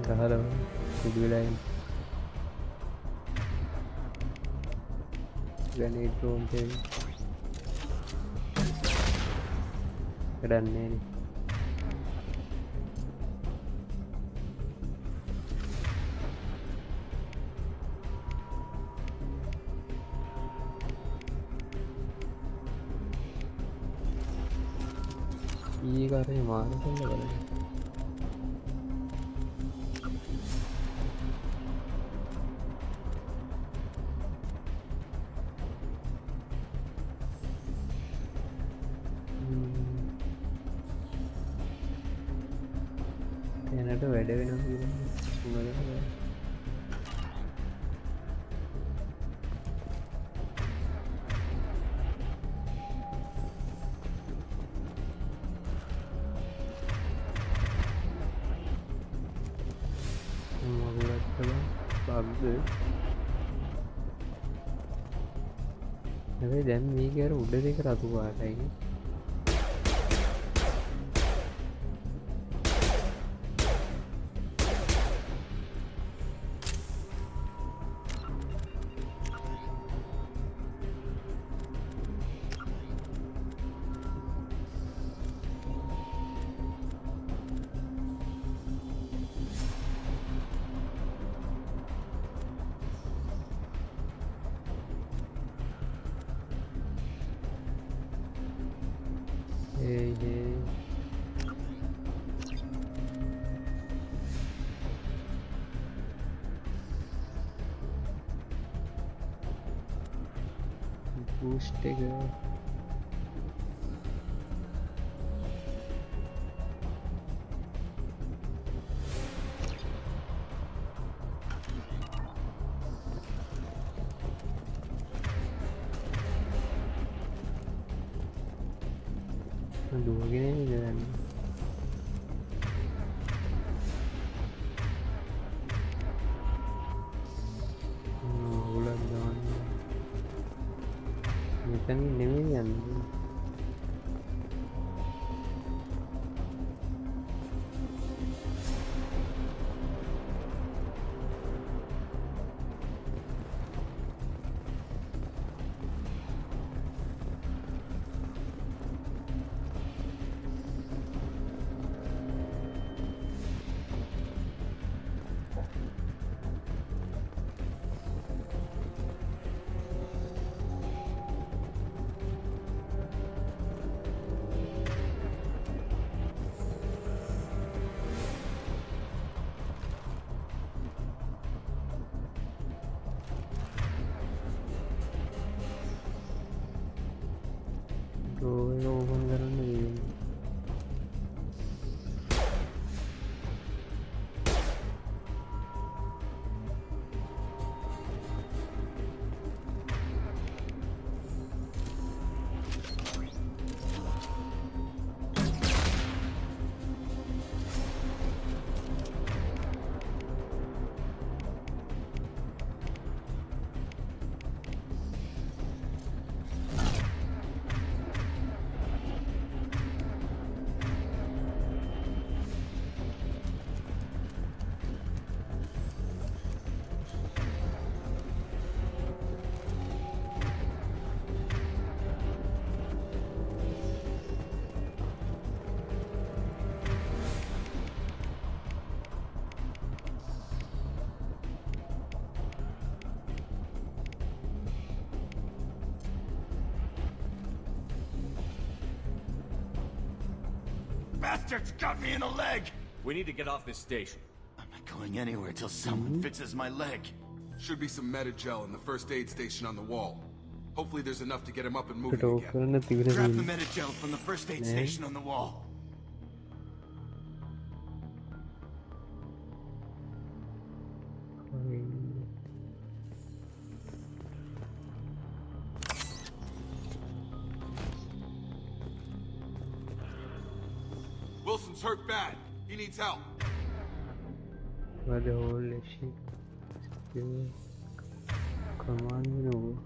ගහලා කුඩු වෙලා ඉන්න. ග්‍රැනේඩ් ඩ්‍රෝන් එක. වැඩන්නේ නේ. ඊකාරේ මාන කන්න බලන්න දැනට වැඩ වෙනවා කියන්නේ හැබැයි දැන් මේක අර උඩ දෙක රතු පාටයි boost එක දුවගෙන ඉඳන් මෙතන නෙමෙයි යන්නේ Door එක open කරන්න වෙන්නේ. Bastards got me in the leg! We need to get off this station. I'm not going anywhere till someone fixes my leg. Should be some Metagel in the first aid station on the wall. Hopefully there's enough to get him up and moving Cut off again. කරන්න තිබුණ Grab the තියෙන්නේ. Metagel from the first aid station on the wall. Wilson's hurt bad. He needs help. What the whole shit? Come on, you know.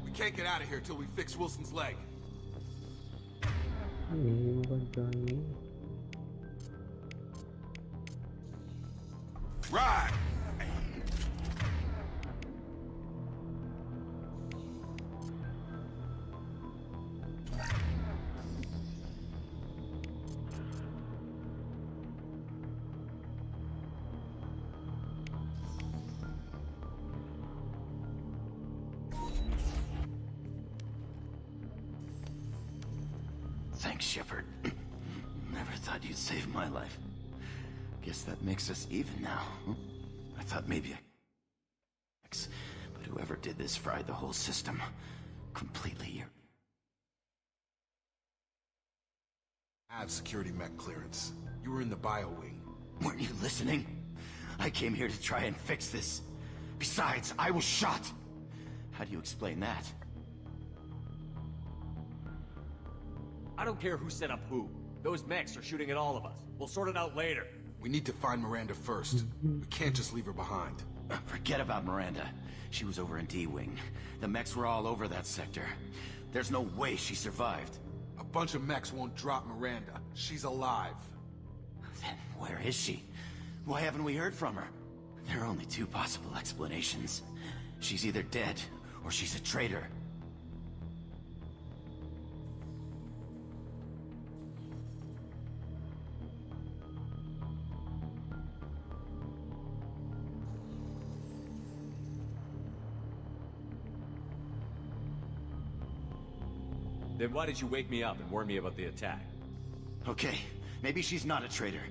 We can't get out of here till we fix Wilson's leg. Right! Thanks, Shepard. Never thought you'd save my life. Guess that makes us even now. I thought maybe but whoever did this fried the whole system. Completely. Have security mech clearance. You were in the bio wing. Weren't you listening? I came here to try and fix this. Besides, I was shot. How do you explain that? I don't care who set up who. Those mechs are shooting at all of us. We'll sort it out later. We need to find Miranda first. We can't just leave her behind. Forget about Miranda. She was over in D-Wing. The mechs were all over that sector. There's no way she survived. A bunch of mechs won't drop Miranda. She's alive. Then where is she? Why haven't we heard from her? There are only two possible explanations. She's either dead, or she's a traitor. Then why did you wake me up and warn me about the attack? Okay, maybe she's not a traitor,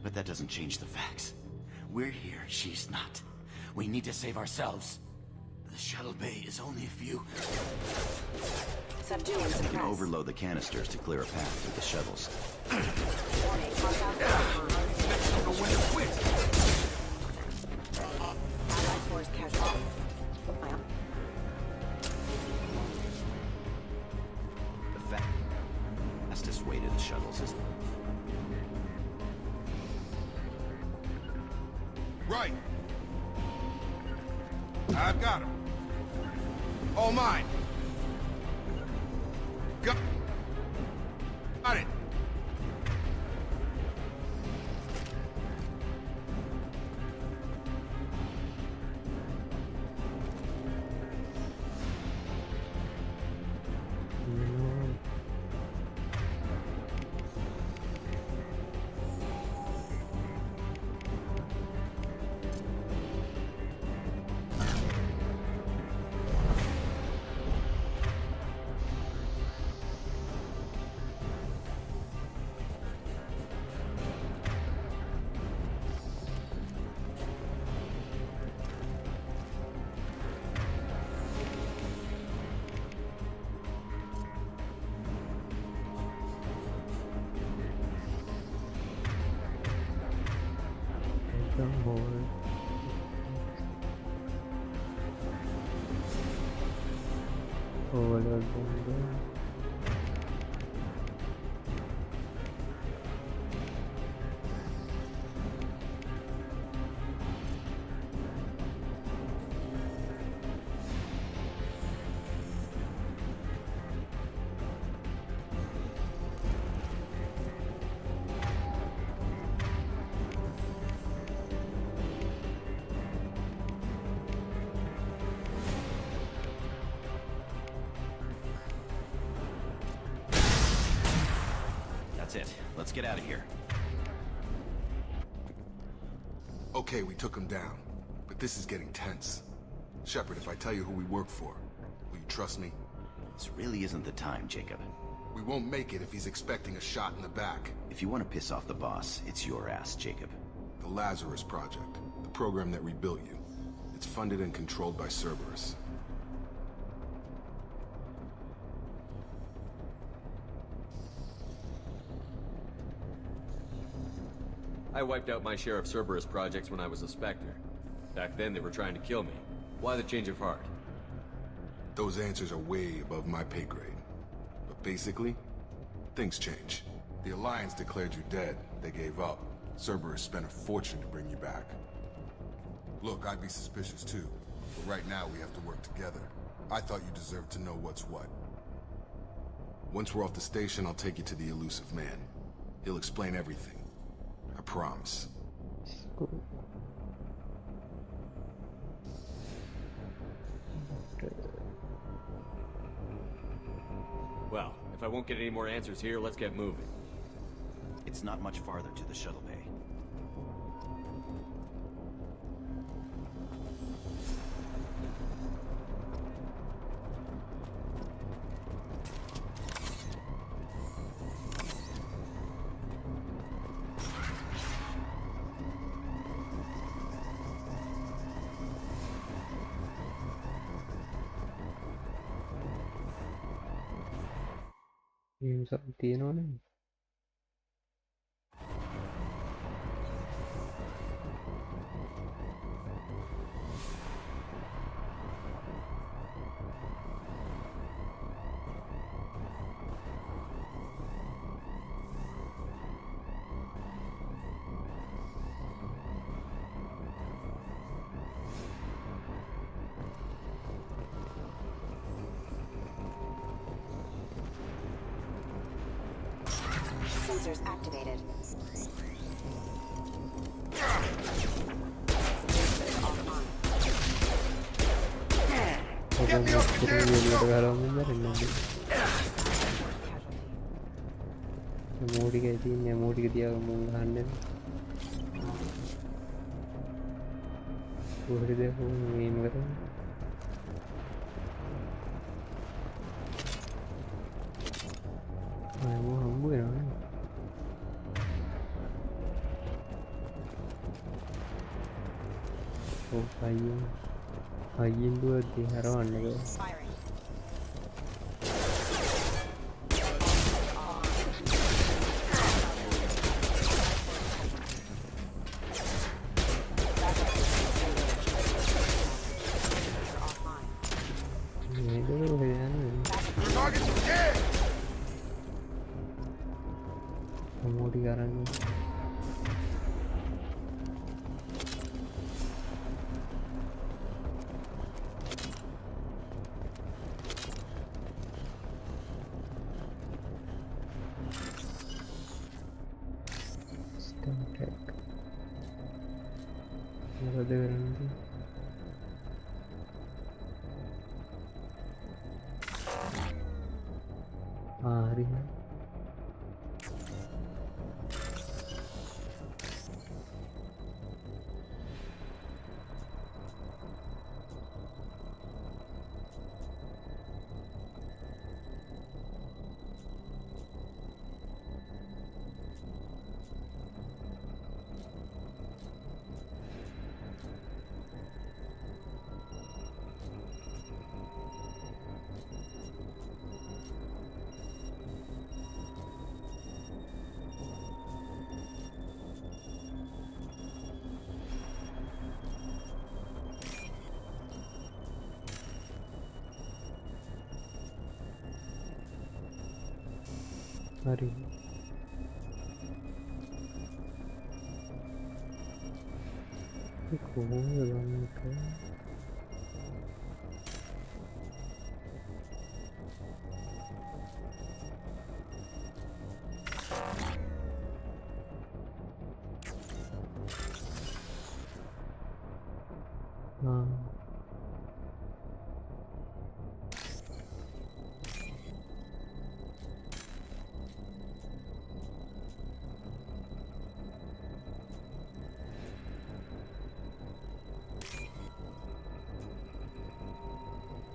but that doesn't change the facts. We're here, she's not. We need to save ourselves. The shuttle bay is only a few. Subdue and We can suppress. overload the canisters to clear a path through the shuttles. Warning, hostile Allied force casualty. The fastest way to the shuttles is... Right. I've got him. All mine. Got it. overload bundle. That's it. Let's get out of here. Okay, we took him down. But this is getting tense. Shepard, if I tell you who we work for, will you trust me? This really isn't the time, Jacob. We won't make it if he's expecting a shot in the back. If you want to piss off the boss, it's your ass, Jacob. The Lazarus Project. The program that rebuilt you. It's funded and controlled by Cerberus. I wiped out my share of Cerberus projects when I was a Spectre. Back then they were trying to kill me. Why the change of heart? Those answers are way above my pay grade. But basically, things change. The Alliance declared you dead. They gave up. Cerberus spent a fortune to bring you back. Look, I'd be suspicious too. But right now we have to work together. I thought you deserved to know what's what. Once we're off the station, I'll take you to the elusive man. He'll explain everything. I promise. Well, if I won't get any more answers here, let's get moving. It's not much farther to the shuttle bay. තියෙනවනේ Sensors activated. මෝඩික තියන්නේ මෝඩික තියාග මුන් ගහන්න කොහෙද මේම කරන්නේ මම හම්බ වෙනවා ඔව් අයියෙන් දුවද්දි හරවන්නකෝ හරි කොහොමද ගන්නක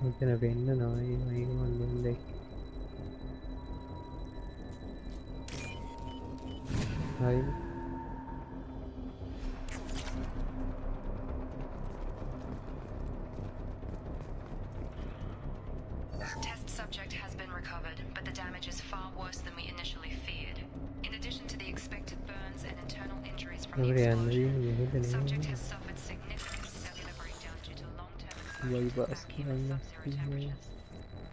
මෙතන වෙන්න නෑ මේක මම දැන් හරි Test subject has been recovered, but the damage is far worse than we initially feared. In addition to the expected burns and internal injuries from the explosion, the subject has suffered significant cellular breakdown due to long-term exposure to vacuum and sub-zero temperatures.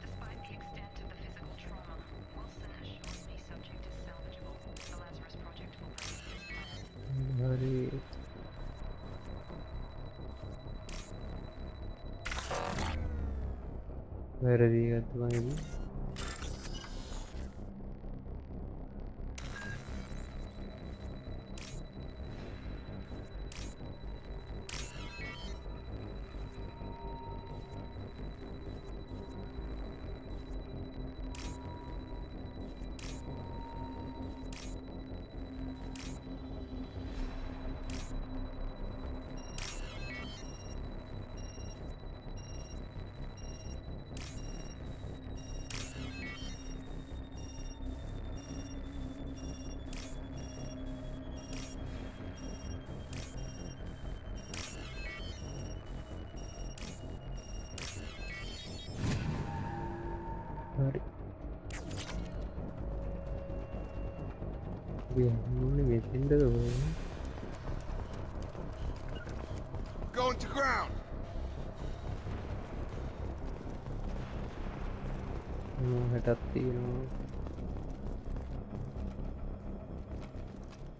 Despite the extent of the physical trauma, Wilson assures me subject is salvageable. The Lazarus Project will proceed as planned. හරි වැරදි ගත්තමයි හරි යන්නේ මෙතෙන්ද Going to ground. හැටක් තියෙනවා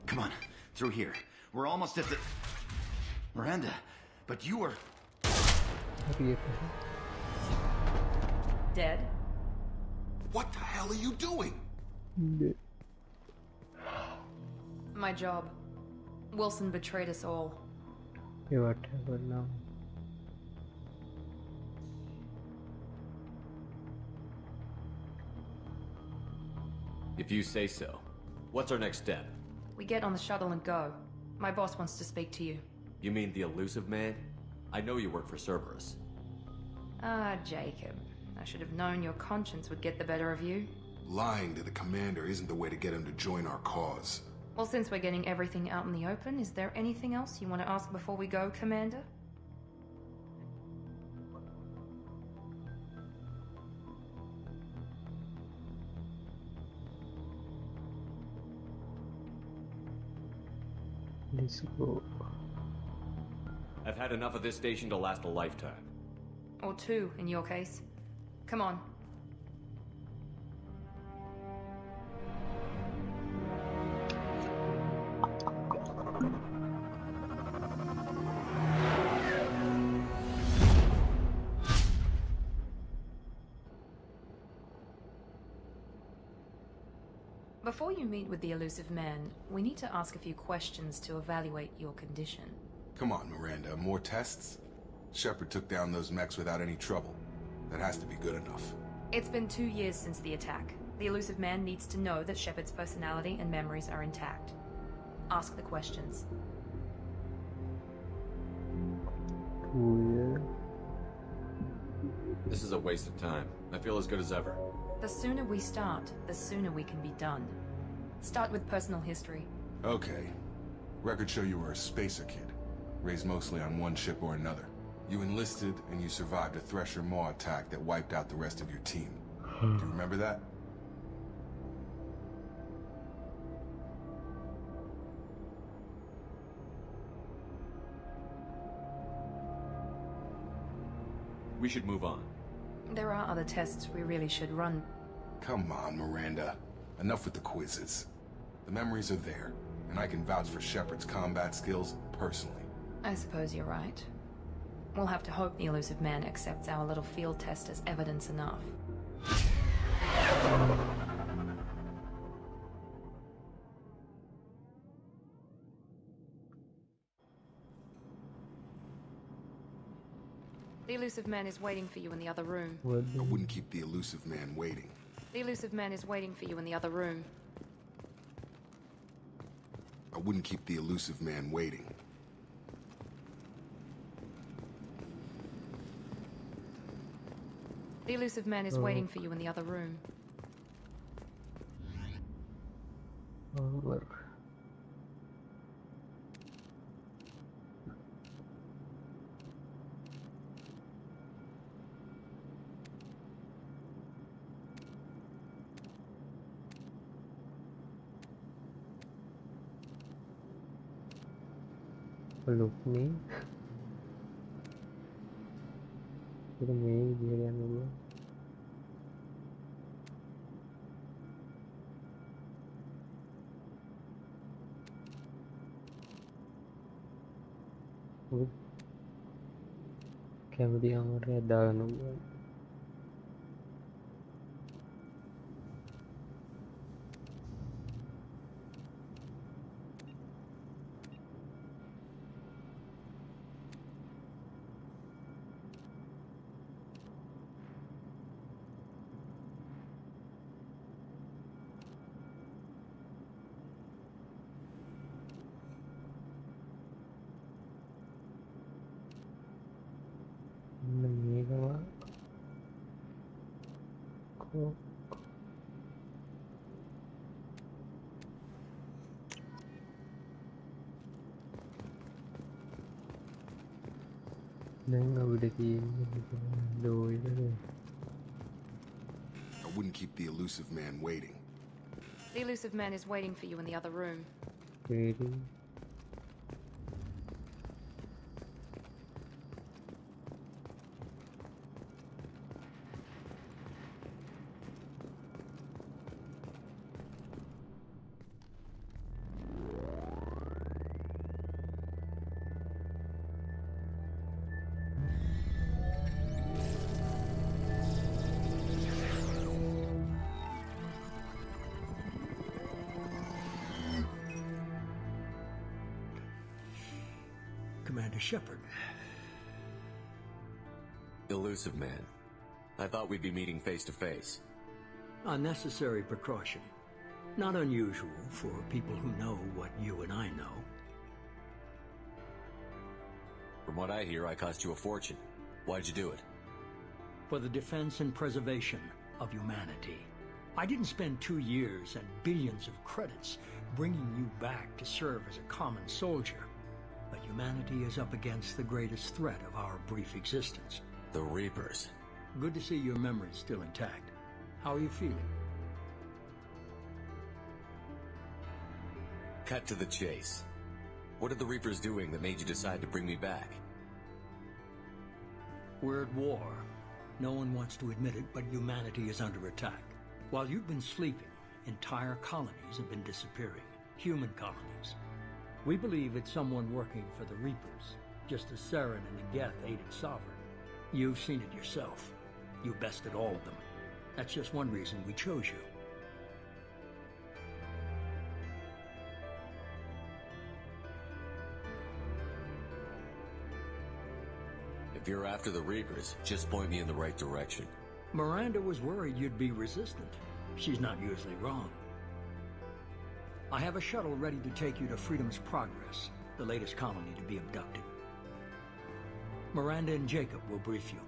Come on, through here. We're almost at the... Miranda, but you were... හරි Dead? What the hell are you doing? My job. Wilson betrayed us all. Yeah, whatever now. If you say so. What's our next step? We get on the shuttle and go. My boss wants to speak to you. You mean the elusive man? I know you work for Cerberus. Ah, Jacob. I should have known your conscience would get the better of you. Lying to the commander isn't the way to get him to join our cause. Well, since we're getting everything out in the open, is there anything else you want to ask before we go, Commander? Let's go. I've had enough of this station to last a lifetime. Or two, in your case. Come on. Before you meet with the elusive man, we need to ask a few questions to evaluate your condition. Come on, Miranda, more tests? Shepard took down those mechs without any trouble. That has to be good enough. It's been 2 years since the attack. The elusive man needs to know that Shepard's personality and memories are intact. Ask the questions. This is a waste of time. I feel as good as ever. The sooner we start, the sooner we can be done. Start with personal history. Okay. Records show you were a spacer kid, raised mostly on one ship or another. You enlisted and you survived a Thresher Maw attack that wiped out the rest of your team. Do you remember that? We should move on. There are other tests we really should run. Come on, Miranda. Enough with the quizzes. The memories are there, and I can vouch for Shepard's combat skills personally. I suppose you're right. We'll have to hope the elusive man accepts our little field test as evidence enough. The elusive man is waiting for you in the other room. I wouldn't keep the elusive man waiting. The elusive man is waiting for you in the other room. I wouldn't keep the elusive man waiting. The elusive man is waiting for you in the other room. Look me. Kita main dia yang dulu. Kami yang reda nunggu. I wouldn't keep the elusive man waiting. The elusive man is waiting for you in the other room. Waiting. Commander Shepard. Elusive man. I thought we'd be meeting face to face. Unnecessary precaution. Not unusual for people who know what you and I know. From what I hear, I cost you a fortune. Why'd you do it? For the defense and preservation of humanity. I didn't spend 2 years and billions of credits bringing you back to serve as a common soldier. But humanity is up against the greatest threat of our brief existence. The Reapers. Good to see your memory's still intact. How are you feeling? Cut to the chase. What are the Reapers doing that made you decide to bring me back? We're at war. No one wants to admit it, but humanity is under attack. While you've been sleeping, entire colonies have been disappearing. Human colonies. We believe it's someone working for the Reapers, just as Saren and the Geth aided Sovereign. You've seen it yourself. You bested all of them. That's just one reason we chose you. If you're after the Reapers, just point me in the right direction. Miranda was worried you'd be resistant. She's not usually wrong. I have a shuttle ready to take you to Freedom's Progress, the latest colony to be abducted. Miranda and Jacob will brief you.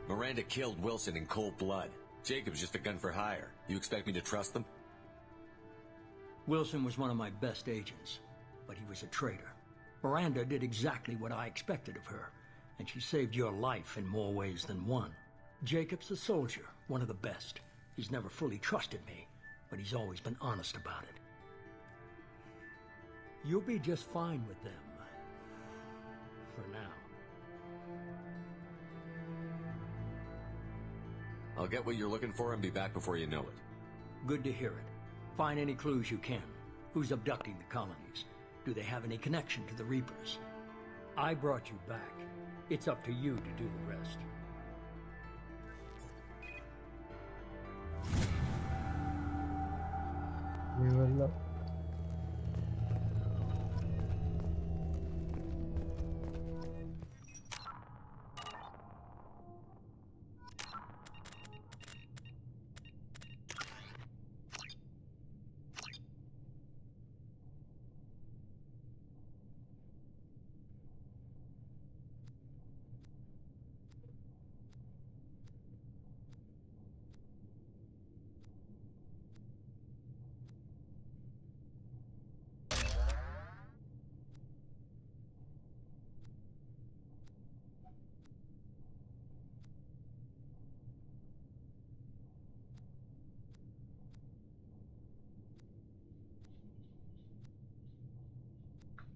Miranda killed Wilson in cold blood. Jacob's just a gun for hire. You expect me to trust them? Wilson was one of my best agents, but he was a traitor. Miranda did exactly what I expected of her, and she saved your life in more ways than one. Jacob's a soldier, one of the best. He's never fully trusted me, but he's always been honest about it. You'll be just fine with them. For now. I'll get what you're looking for and be back before you know it. Good to hear it. Find any clues you can. Who's abducting the colonies? Do they have any connection to the Reapers? I brought you back. It's up to you to do the rest. Level up.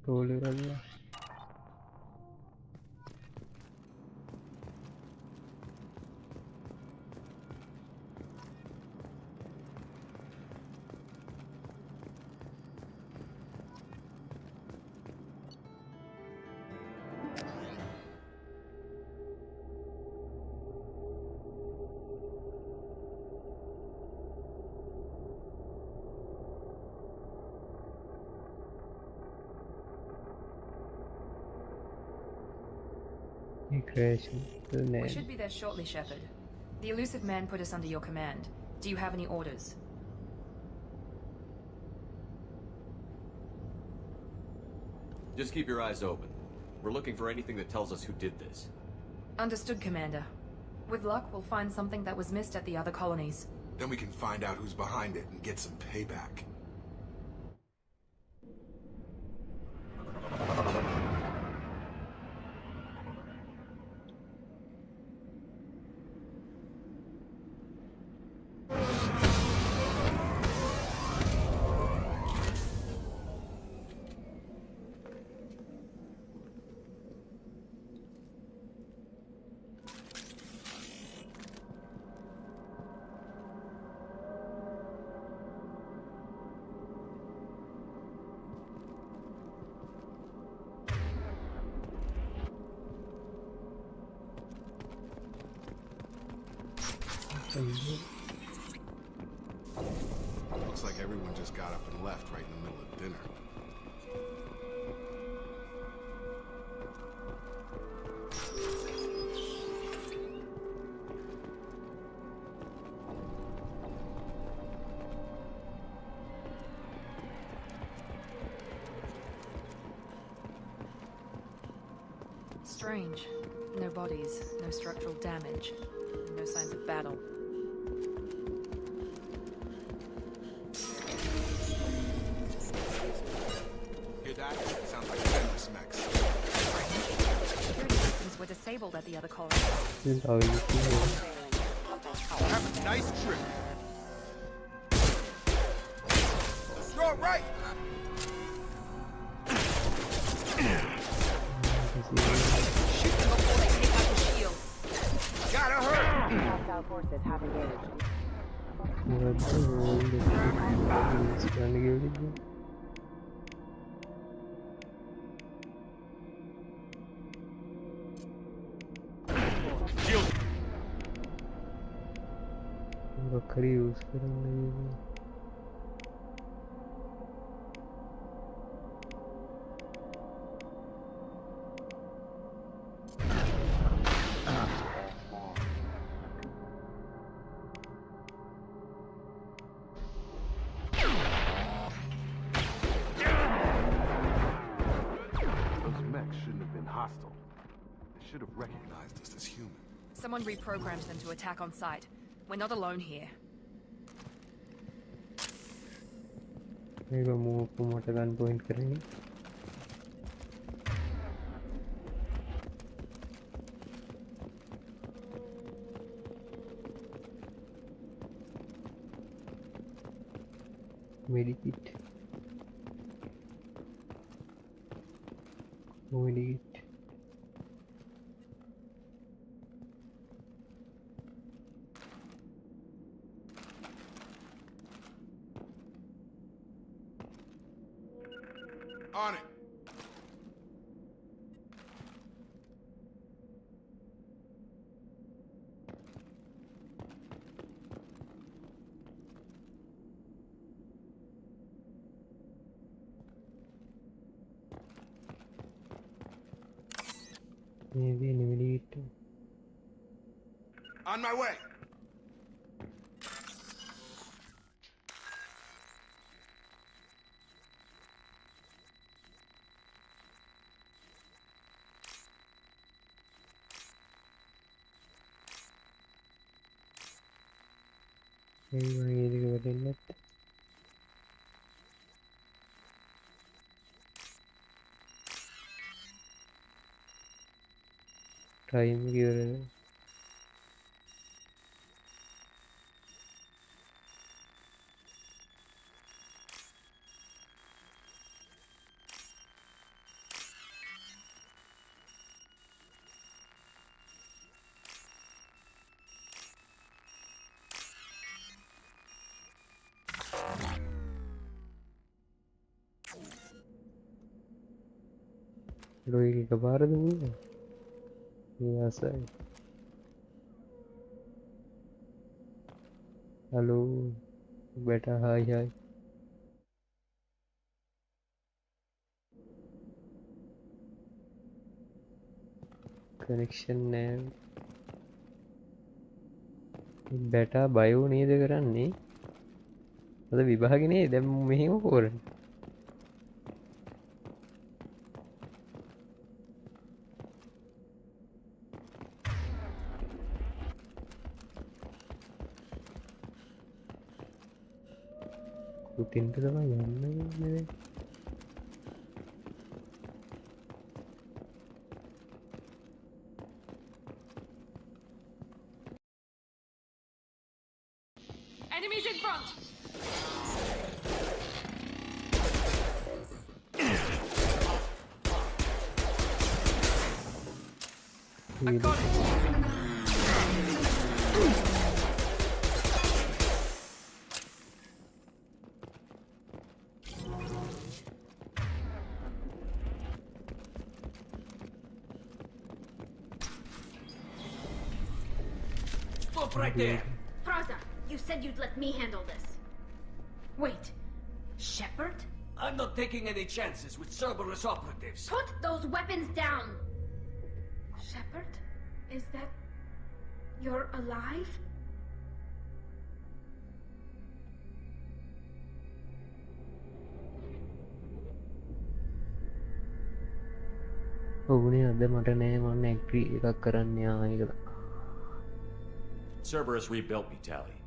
Tolerable. We should be there shortly, Shepard. The elusive man put us under your command. Do you have any orders? Just keep your eyes open. We're looking for anything that tells us who did this. Understood, Commander. With luck, we'll find something that was missed at the other colonies. Then we can find out who's behind it and get some payback. Looks like everyone just got up and left right in the middle of dinner. Strange. No bodies, no structural damage, no signs of battle. Hear that? Sounds like Fenris mechs. Security systems were disabled at the other colony. Have a nice trip. You're right. Shoot them before they take out the shields. Gotta hurt. Hostile forces have engaged. बकरी use करेंगे Should have recognized us as human. Someone reprogrammed them to attack on sight. We're not alone here. मेरे मुंह को मोटा gun point करेंगे मेरी kit Maybe immediate. On my way. Time giver. Lagi kabar dulu. Biasa. Halo, beta hai hai. Connection name. Beta bio නේද කරන්නේ? අද විභාගේ නේ දැන් මෙහෙම කරන්නේ. කුටින්ට තමයි යන්නේ. Enemies in front! I got it! Stop right there! Praza, you said you'd let me handle this. Wait, Shepard? I'm not taking any chances with Cerberus operatives. Put those weapons down! Shepard? Is that... you're alive? ඔවුනේ අද මට නෑ මම ඇග්‍රී එකක් කරන්න යා. Cerberus rebuilt me, Tally.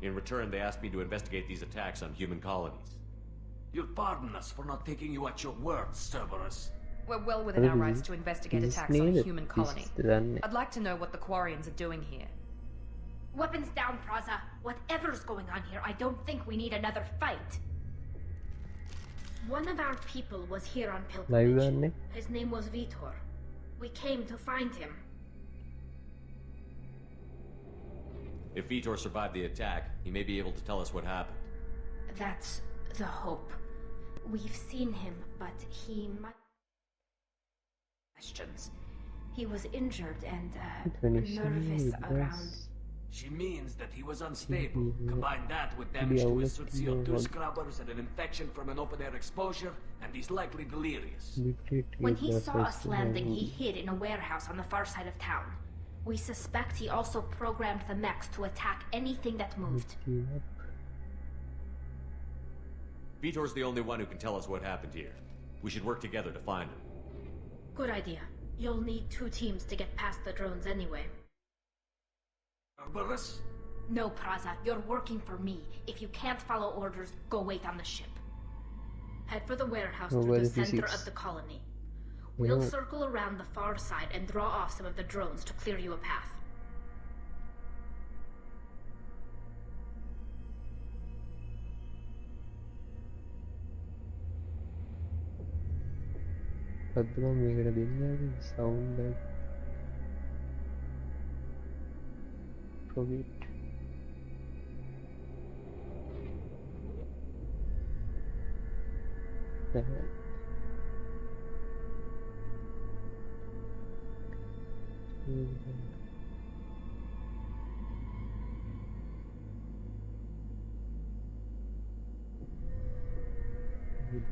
In return, they asked me to investigate these attacks on human colonies. You'll pardon us for not taking you at your word, Cerberus. We're well within our rights to investigate attacks on a human colony. I'd like to know what the Quarians are doing here. Weapons down, Praza. Whatever's going on here, I don't think we need another fight. One of our people was here on pilgrimage. His name was Vitor. We came to find him. If Vitor survived the attack, he may be able to tell us what happened. That's the hope. We've seen him, but he might... questions. He was injured and, nervous around... She means that he was unstable. Combine that with damage to his suit CO2 scrubbers and an infection from an open-air exposure, and he's likely delirious. When he saw us landing, he hid in a warehouse on the far side of town. We suspect he also programmed the mechs to attack anything that moved. Vitor's the only one who can tell us what happened here. We should work together to find him. Good idea. You'll need 2 teams to get past the drones anyway. Cerberus? No, Praza. You're working for me. If you can't follow orders, go wait on the ship. Head for the warehouse through the center of the colony. We'll circle around the far side and draw off some of the drones to clear you a path. sound like forget.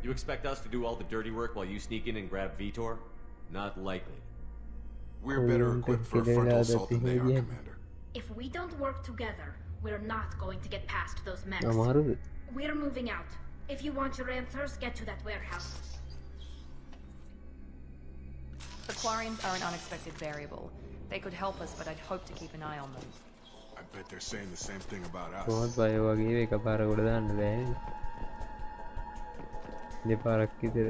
You expect us to do all the dirty work while you sneak in and grab Vitor? Not likely. We're better equipped for a frontal assault than they are, Commander. If we don't work together, we're not going to get past those mechs. Amarudu. We're moving out. If you want your answers, get to that warehouse. The Quarians are an unexpected variable. They could help us, but I'd hope to keep an eye on them. I bet they're saying the same thing about us. කොහොමද බය වගේ එකපාරකට දාන්න බෑනේ. දෙපාරක් විතර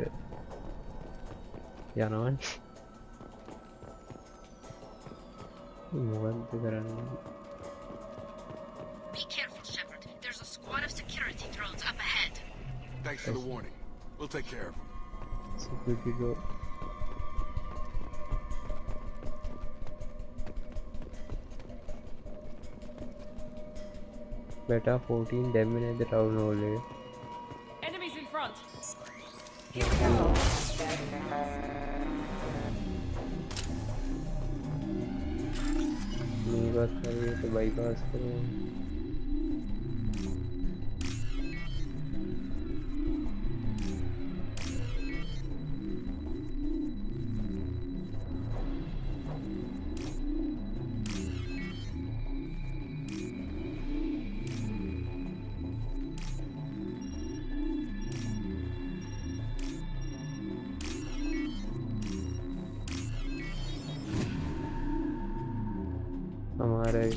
යනවනේ. මොකද්ද කරන්නේ? Be careful, Shepard. There's a squad of security drones up ahead. Thanks for the warning. We'll take care of them. Security go. Beta 14 dominate the town hall. Enemies in front. Here we go. Bypass करिए तो bypass करो. हमारा ये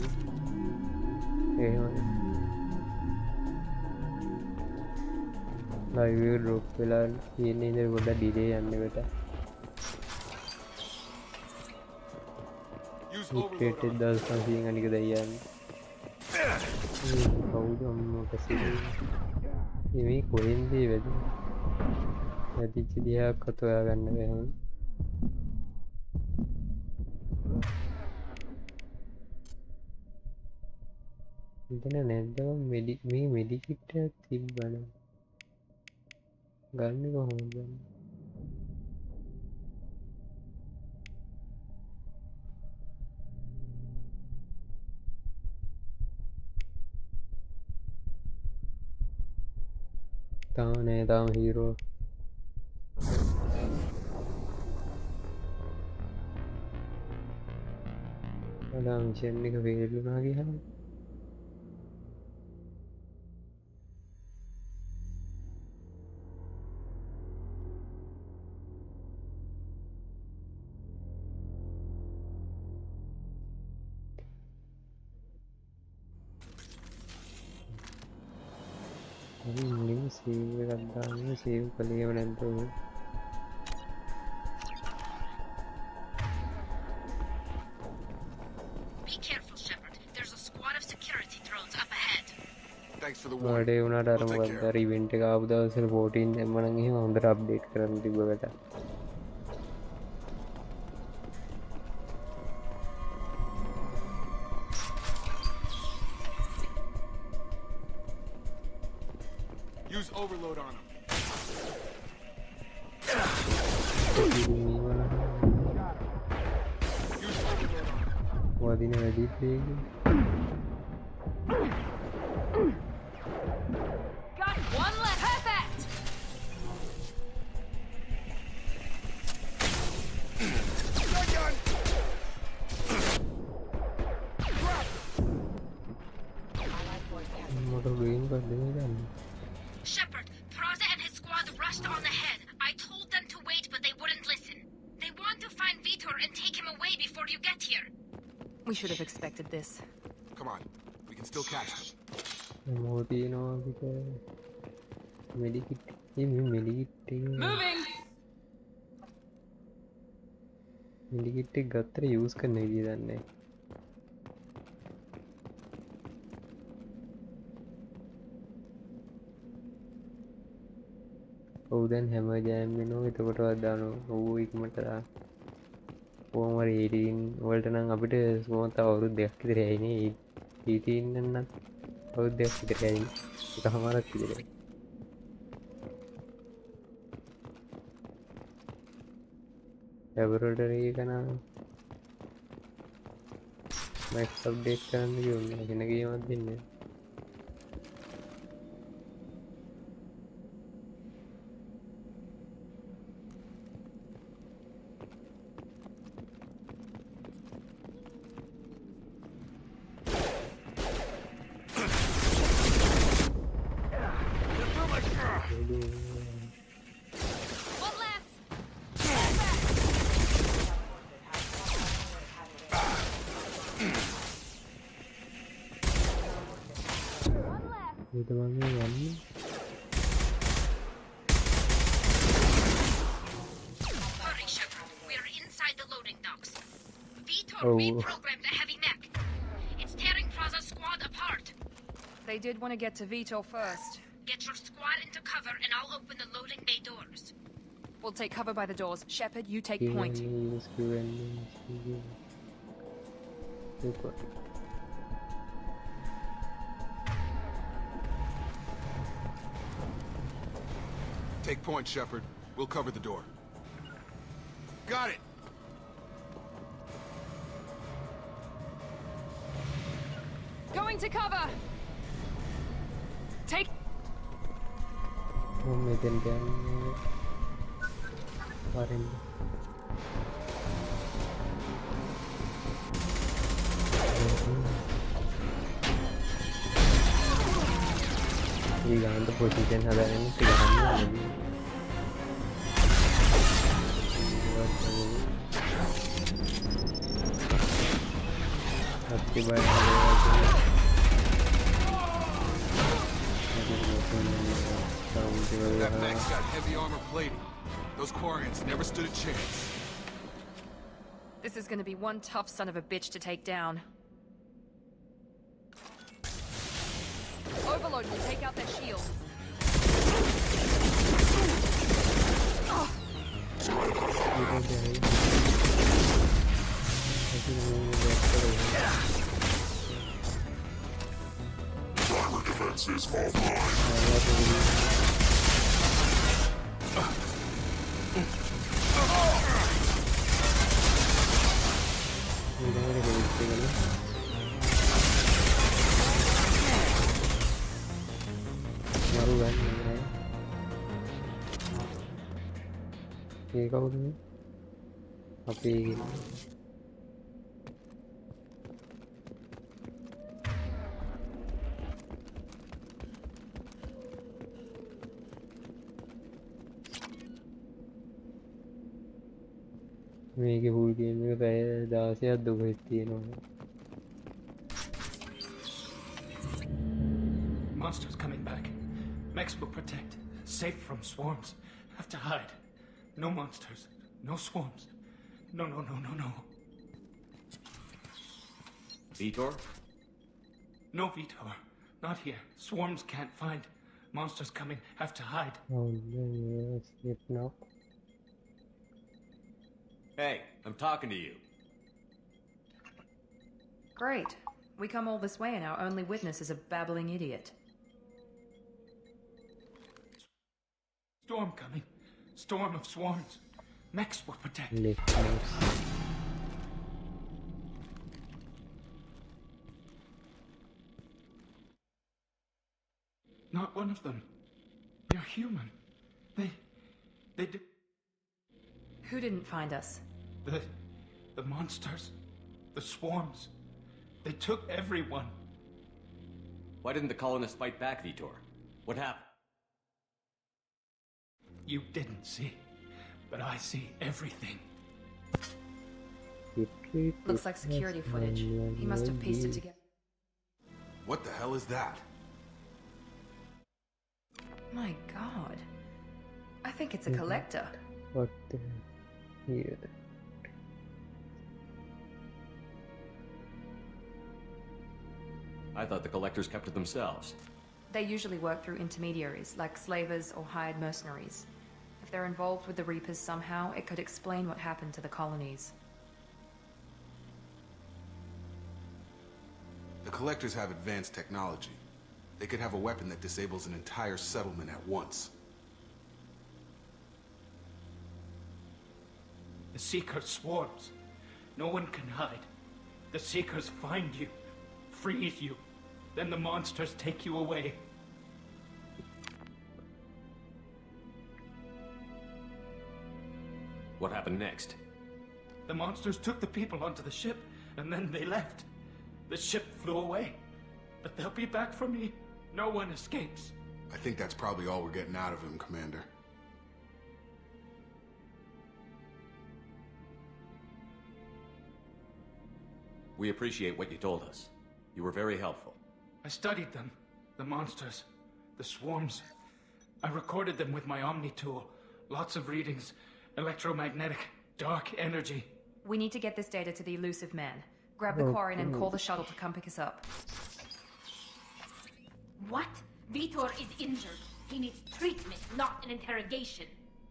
live drop फिलहाल ये नहीं इधर बड़ा डिले आने बेटा क्रिएटेड 10 संसींग आने के दया बहुत हम कैसे ये भी कोई नहीं बेटा यदि चीज़ कतो आ करने में हम ඉතන නැද්ද මේ මෙඩිකිට් එකක් තිබ්බනේ ගන්න කොහොමද තාම නෑ තාම හීරෝ අද මිෂන් එක ෆේල් වුණා ගියාම save කරන්න save කළේම නැද්ද Be careful, Shepard. There's a squad of security drones up ahead. Thanks for the warning. Vadai වුණාට අර මොකක්ද අර ඉවෙන්ට් එක ආපු දවසේ 14 දැම්මනම් එහෙම හොඳට අප්ඩේට් කරන්න තිබ්බකට Use overload on him. වදින වැඩිත් ඒක Got one left. Perfect. මොකද ගේම් කරන්නේ දැන් Shepard, Praza and his squad rushed on ahead. I told them to wait, but they wouldn't listen. They want to find Vitor and take him away before you get here. We should have expected this. Come on, we can still catch them. මොතියනවා පිට මෙඩිකිට් මේ මෙඩිකිට් එක Moving. මෙඩිකිට් එක ගත්තට use කරන්න විදිය දන්නේ ඔව් දැන් හැම ජෑම් වෙනවා එතකොටවත් දානවා ඔව් ඉක්මනට දා කොහොම හරි 18 වලට නම් අපිට සුමත අවුරුද්දක් විතර ඇයිනේ 18 නම් අවුරුද්දක් විතර ඇයිනේ එකමාරක් විතර ලැබොරටරි එක නම් මැක්ස් අප්ඩේට් කරන්න කිව්වා වෙන ගේමක් දෙන්නේ තමන්ගේ යන්නේ Hurry, Shepard. We're inside the loading docks. Vitor Oh. reprogrammed the heavy mech. It's tearing Praza's squad apart. They did want to get to Vito first. Get your squad into cover and I'll open the loading bay doors. We'll take cover by the doors. Shepard, you take point. Take point, Shepard. We'll cover the door. Got it! Going to cover! Take... මෙතෙන් ගන්නේ පාරෙන් ඊගාන්ත position හදාගෙන ගහන්න අපේ බය That mech's got heavy armor plating. Those Quarians never stood a chance. This is gonna be one tough son of a bitch to take down. Overload will take out their shields. Armor defenses offline. කවුද අපේ මේකේ full game එක පැය 16ක් දුකෙත් තියෙනවා. Monsters coming back. Mechs will protect. Safe from swarms. Have to hide. No monsters. No swarms. No, no, no, no, no. Vitor? No, Vitor. Not here. Swarms can't find. Monsters coming. Have to hide. Oh, yes, it now. Hey, I'm talking to you. Great. We come all this way and our only witness is a babbling idiot. Storm coming. Storm of swarms. Mechs will protect. Not one of them. They're human. They did. Who didn't find us? The monsters. The swarms. They took everyone. Why didn't the colonists fight back, Vitor? What happened? You didn't see, but I see everything. Looks like security footage. He must have pieced it together. What the hell is that? My god. I think it's a collector. What the here? I thought the collectors kept it themselves. They usually work through intermediaries, like slavers or hired mercenaries. If they're involved with the Reapers somehow, it could explain what happened to the colonies. The collectors have advanced technology. They could have a weapon that disables an entire settlement at once. The Seeker swarms. No one can hide. The Seekers find you, freeze you, then the monsters take you away. What happened next? The monsters took the people onto the ship, and then they left. The ship flew away. But they'll be back for me. No one escapes. I think that's probably all we're getting out of him, Commander. We appreciate what you told us. You were very helpful. I studied them. The monsters. The swarms. I recorded them with my Omni tool. Lots of readings. Electromagnetic. Dark energy. We need to get this data to the elusive man. Grab the Quarian and call the shuttle to come pick us up. What? Vitor is injured. He needs treatment, not an interrogation.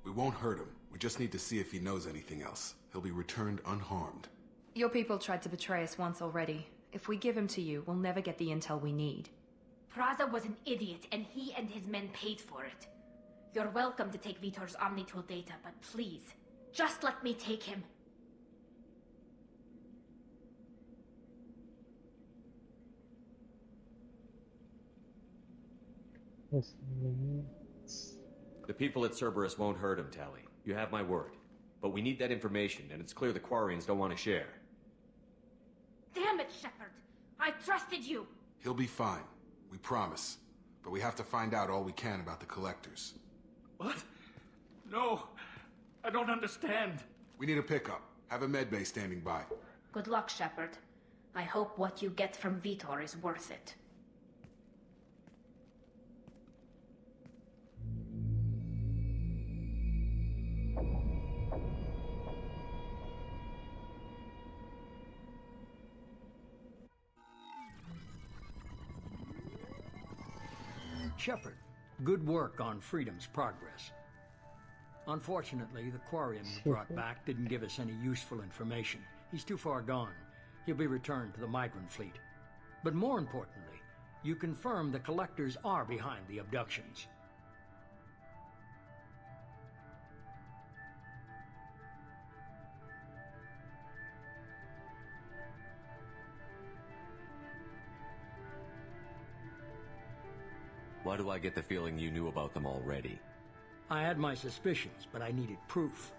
We won't hurt him. We just need to see if he knows anything else. He'll be returned unharmed. Your people tried to betray us once already. If we give him to you, we'll never get the intel we need. Praza was an idiot, and he and his men paid for it. You're welcome to take Vitor's Omnitool data, but please, just let me take him. The people at Cerberus won't hurt him, Tally. You have my word. But we need that information, and it's clear the Quarians don't want to share. Damn it, Shepard! I trusted you! He'll be fine. We promise. But we have to find out all we can about the Collectors. What? No. I don't understand. We need a pickup. Have a medbay standing by. Good luck, Shepard. I hope what you get from Vitor is worth it. Shepard, good work on Freedom's progress. Unfortunately, the Quarian we brought back didn't give us any useful information. He's too far gone. He'll be returned to the migrant fleet. But more importantly, you confirm the Collectors are behind the abductions. Why do I get the feeling you knew about them already? I had my suspicions, but I needed proof.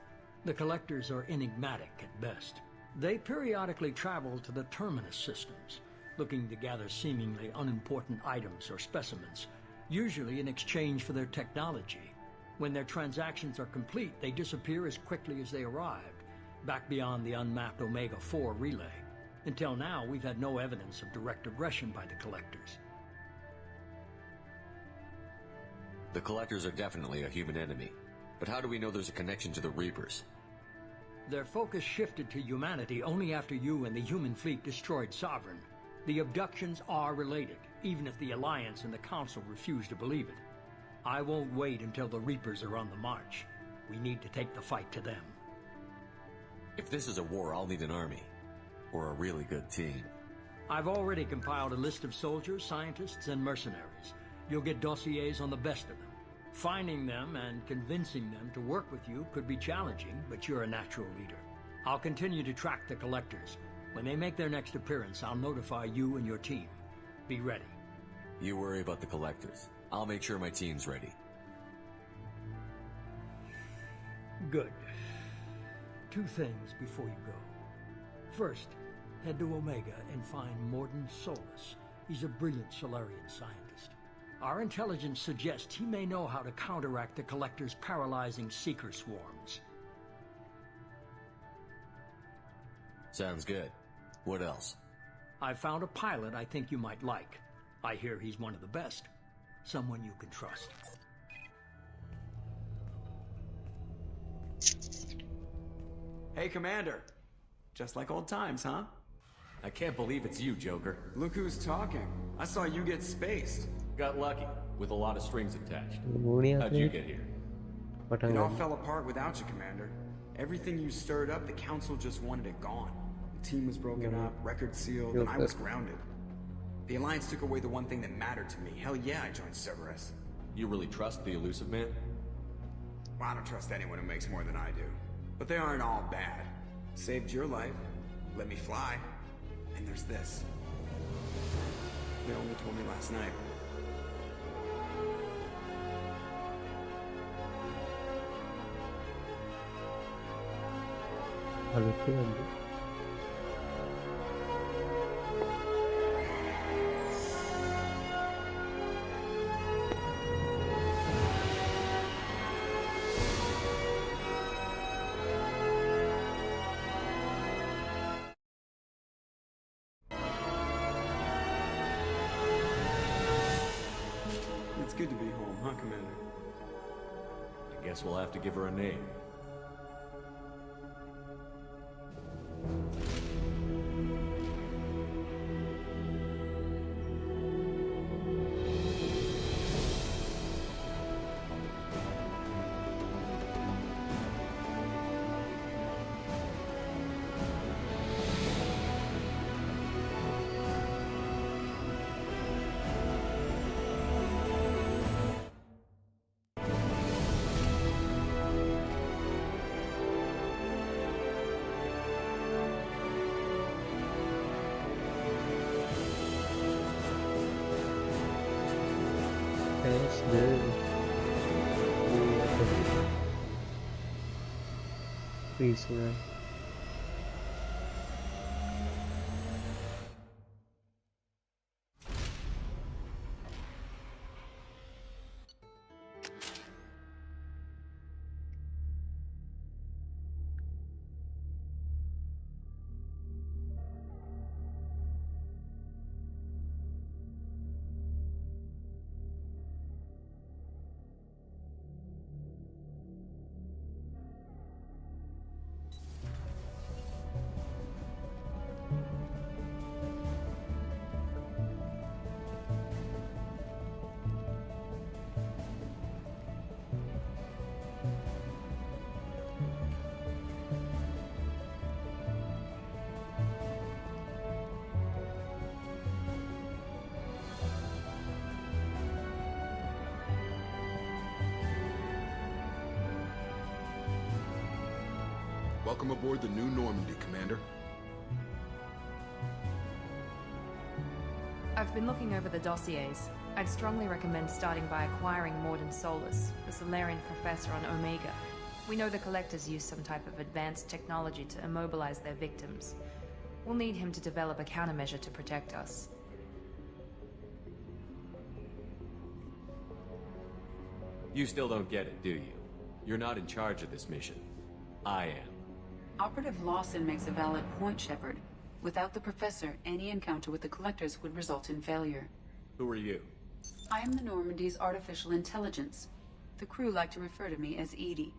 The Collectors are enigmatic at best. They periodically travel to the Terminus systems, looking to gather seemingly unimportant items or specimens, usually in exchange for their technology. When their transactions are complete, they disappear as quickly as they arrived, back beyond the unmapped Omega-4 relay. Until now, we've had no evidence of direct aggression by the Collectors. The Collectors are definitely a human enemy. But how do we know there's a connection to the Reapers? Their focus shifted to humanity only after you and the human fleet destroyed Sovereign. The abductions are related, even if the Alliance and the Council refuse to believe it. I won't wait until the Reapers are on the march. We need to take the fight to them. If this is a war, I'll need an army. Or a really good team. I've already compiled a list of soldiers, scientists, and mercenaries. You'll get dossiers on the best of them. Finding them and convincing them to work with you could be challenging, but you're a natural leader. I'll continue to track the Collectors. When they make their next appearance, I'll notify you and your team. Be ready. You worry about the Collectors. I'll make sure my team's ready. Good. 2 things before you go. First, head to Omega and find Morden Solus. He's a brilliant Solarian scientist. Our intelligence suggests he may know how to counteract the Collectors' paralyzing Seeker swarms. Sounds good. What else? I found a pilot I think you might like. I hear he's one of the best. Someone you can trust. Hey, Commander. Just like old times, huh? I can't believe it's you, Joker. Look who's talking. I saw you get spaced. Got lucky, with a lot of strings attached. How'd you get here? It all fell apart without you, Commander. Everything you stirred up, the Council just wanted it gone. The team was broken up, record sealed, and I was grounded. The Alliance took away the one thing that mattered to me. Hell yeah, I joined Cerberus. You really trust the Elusive Man? Well, I don't trust anyone who makes more than I do. But they aren't all bad. Saved your life, let me fly, and there's this. They only told me last night. good to be home, huh, Commander? I guess we'll have to give her a name. That's the prisoner. Welcome aboard the New Normandy, Commander. I've been looking over the dossiers. I'd strongly recommend starting by acquiring Morden Solus, the Solarian professor on Omega. We know the Collectors use some type of advanced technology to immobilize their victims. We'll need him to develop a countermeasure to protect us. You still don't get it, do you? You're not in charge of this mission. I am. Operative Lawson makes a valid point, Shepard. Without the Professor, any encounter with the Collectors would result in failure. Who are you? I am the Normandy's artificial intelligence. The crew like to refer to me as Edie.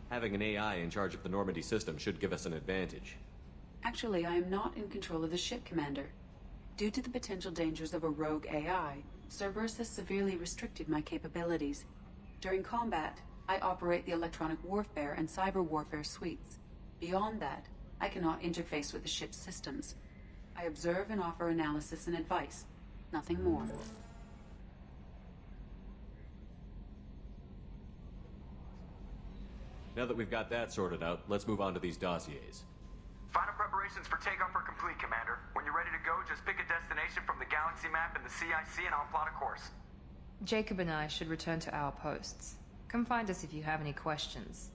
Having an AI in charge of the Normandy system should give us an advantage. Actually, I am not in control of the ship, Commander. Due to the potential dangers of a rogue AI, Cerberus has severely restricted my capabilities. During combat, I operate the electronic warfare and cyber warfare suites. Beyond that, I cannot interface with the ship's systems. I observe and offer analysis and advice. Nothing more. Now that we've got that sorted out, let's move on to these dossiers. Final preparations for takeoff are complete, Commander. When you're ready to go, just pick a destination from the galaxy map in the CIC and I'll plot a course. Jacob and I should return to our posts. Come find us if you have any questions.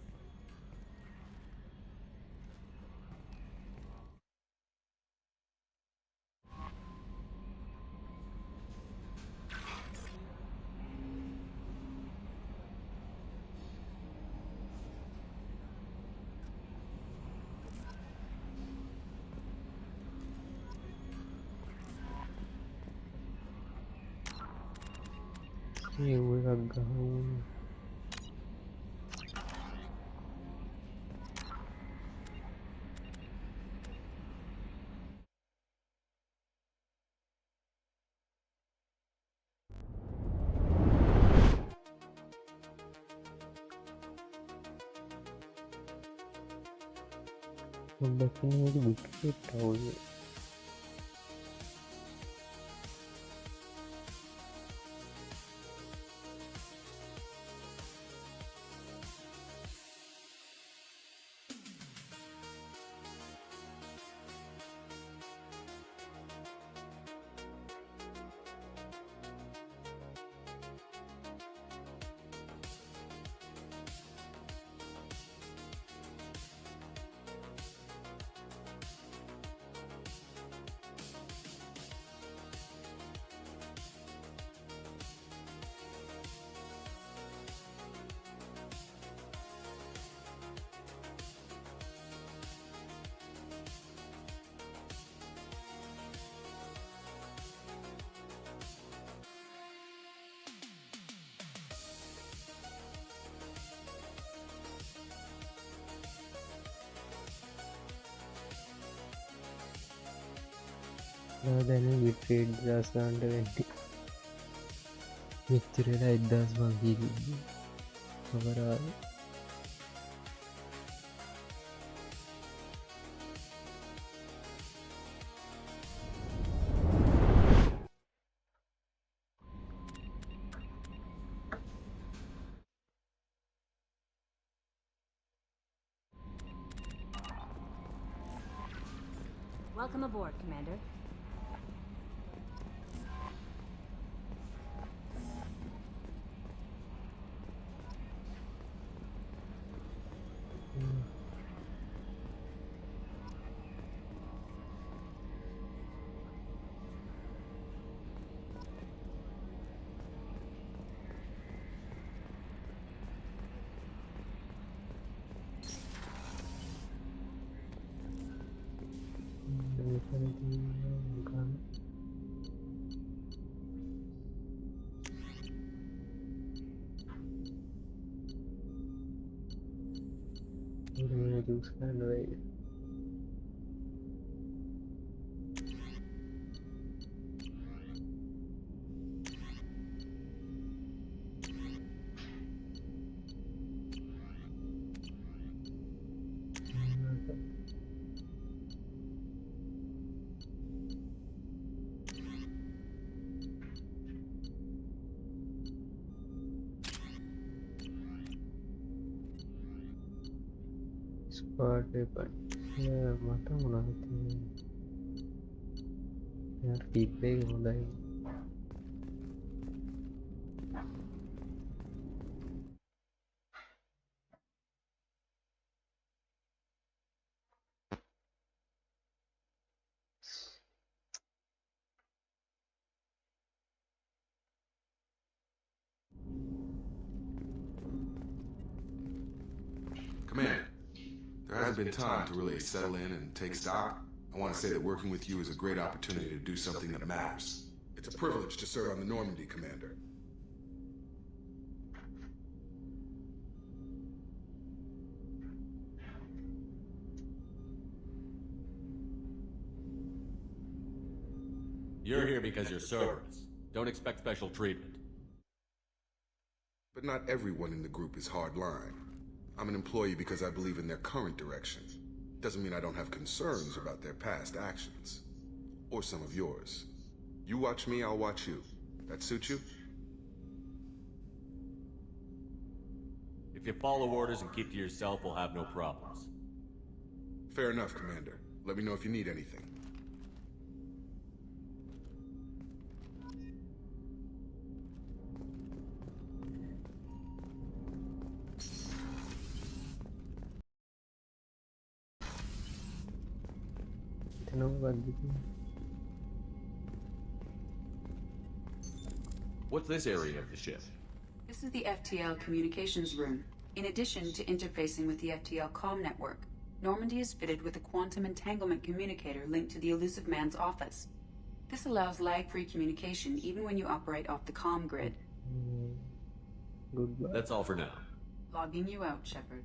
Here we are going. Definitely wicked out. දැන විට්‍රේඩ් දස්ගන්ට වෙන්ටි විච්චරලා එදස් වගේ කවරාව Welcome aboard, Commander. juice kind of way. Spot weapon. Yeah, mata මොනවද තියෙන්නේ? යාර feedback හොඳයි. Commander, there hasn't been time to really settle in and take stock. I want to say that working with you is a great opportunity to do something that matters. It's a privilege to serve on the Normandy, Commander. You're here because you're Cerberus. Don't expect special treatment. But not everyone in the group is hardline. I'm an employee because I believe in their current direction. Doesn't mean I don't have concerns about their past actions. Or some of yours. You watch me, I'll watch you. That suit you? If you follow orders and keep to yourself, we'll have no problems. Fair enough, Commander. Let me know if you need anything. What's this area of the ship? This is the FTL communications room. In addition to interfacing with the FTL comm network, Normandy is fitted with a quantum entanglement communicator linked to the Elusive Man's office. This allows lag-free communication even when you operate off the comm grid. Goodbye. That's all for now. Logging you out, Shepard.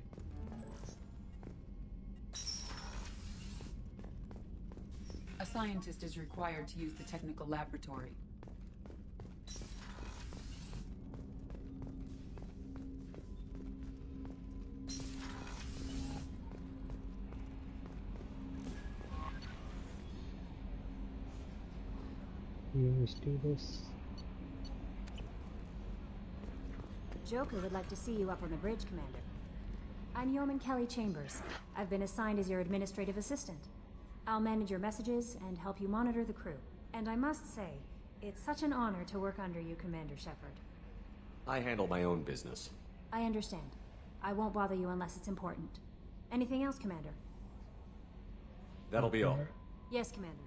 A scientist is required to use the technical laboratory. Let's do this. Joker would like to see you up on the bridge, Commander. I'm Yeoman Kelly Chambers. I've been assigned as your administrative assistant. I'll manage your messages and help you monitor the crew. And I must say, it's such an honor to work under you, Commander Shepard. I handle my own business. I understand. I won't bother you unless it's important. Anything else, Commander? That'll be all. Yes, Commander.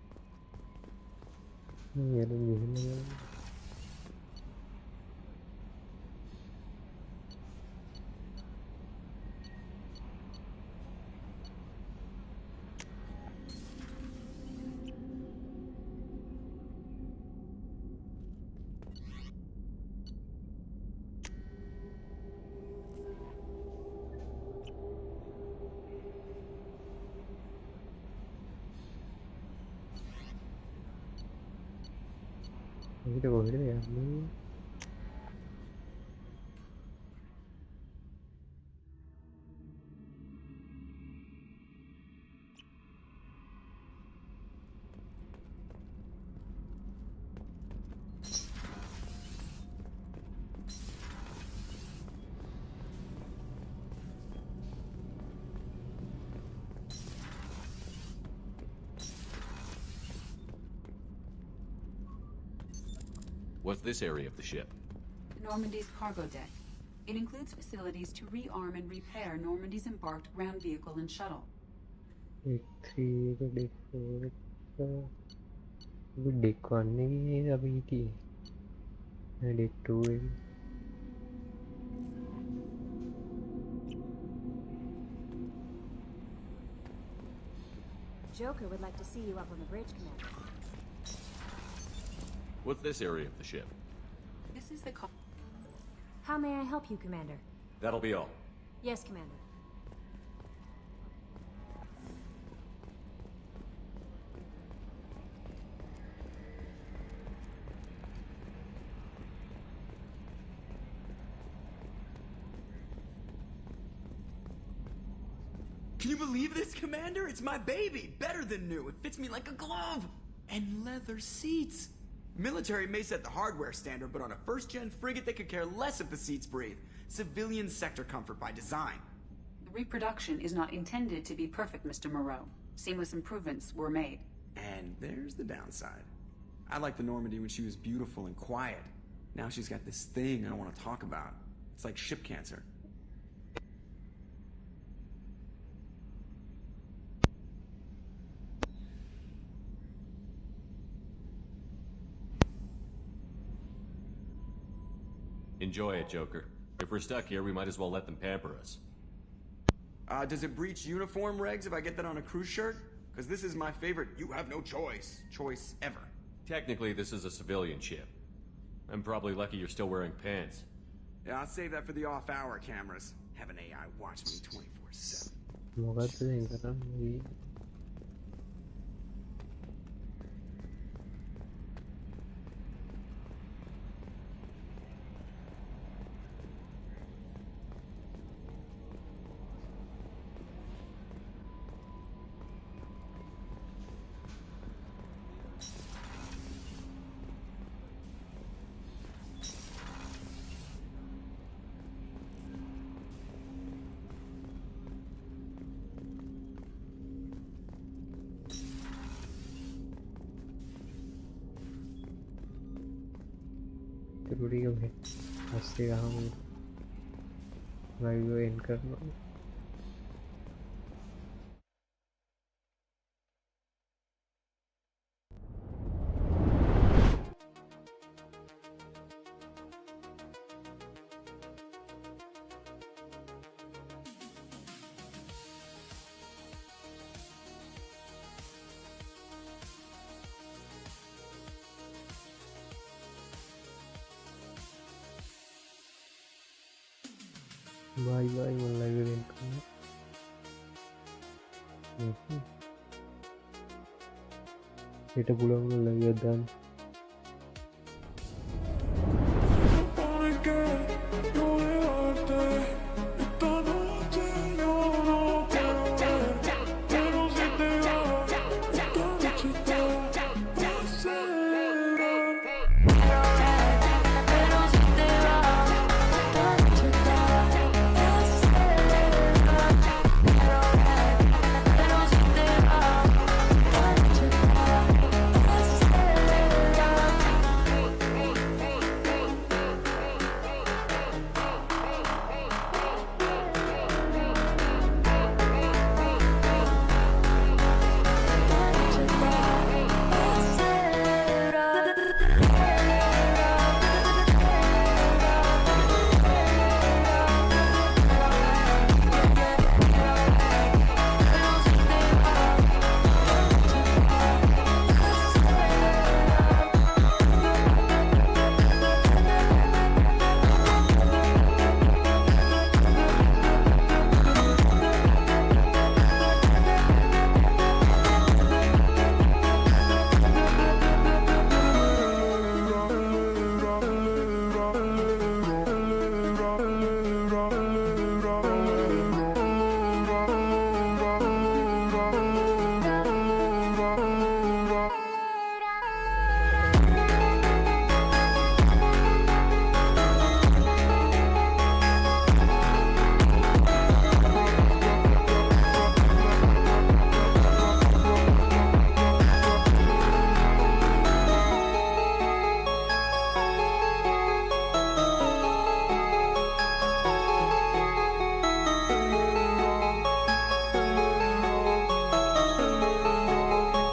Kita boleh ya. What's this area of the ship? Normandy's cargo deck. It includes facilities to rearm and repair Normandy's embarked ground vehicle and shuttle. Deck 3 ke deck 4 ke deck 1 ni apa itu? Deck 2 ni. Joker would like to see you up on the bridge, Commander. What's this area of the ship? This is the How may I help you, Commander? That'll be all. Yes, Commander. Can you believe this, Commander? It's my baby! Better than new. It fits me like a glove! And leather seats! Military may set the hardware standard, but on a first-gen frigate, they could care less if the seats breathe. Civilian sector comfort by design. The reproduction is not intended to be perfect, Mr. Moreau. Seamless improvements were made. And there's the downside. I liked the Normandy when she was beautiful and quiet. Now she's got this thing I don't want to talk about. It's like ship cancer. Enjoy it, Joker. If we're stuck here, we might as well let them pamper us. Does it breach uniform regs if I get that on a cruise shirt? Because this is my favorite you have no choice ever. Technically, this is a civilian ship. I'm probably lucky you're still wearing pants. Yeah, I'll save that for the off-hour cameras. Have an AI watch me 24/7. Semoga tu yang sekarang lagi. जरूरी है हंसते रहा हूँ भाई and करना Bye-bye lagi rin Kita pulang lagi dan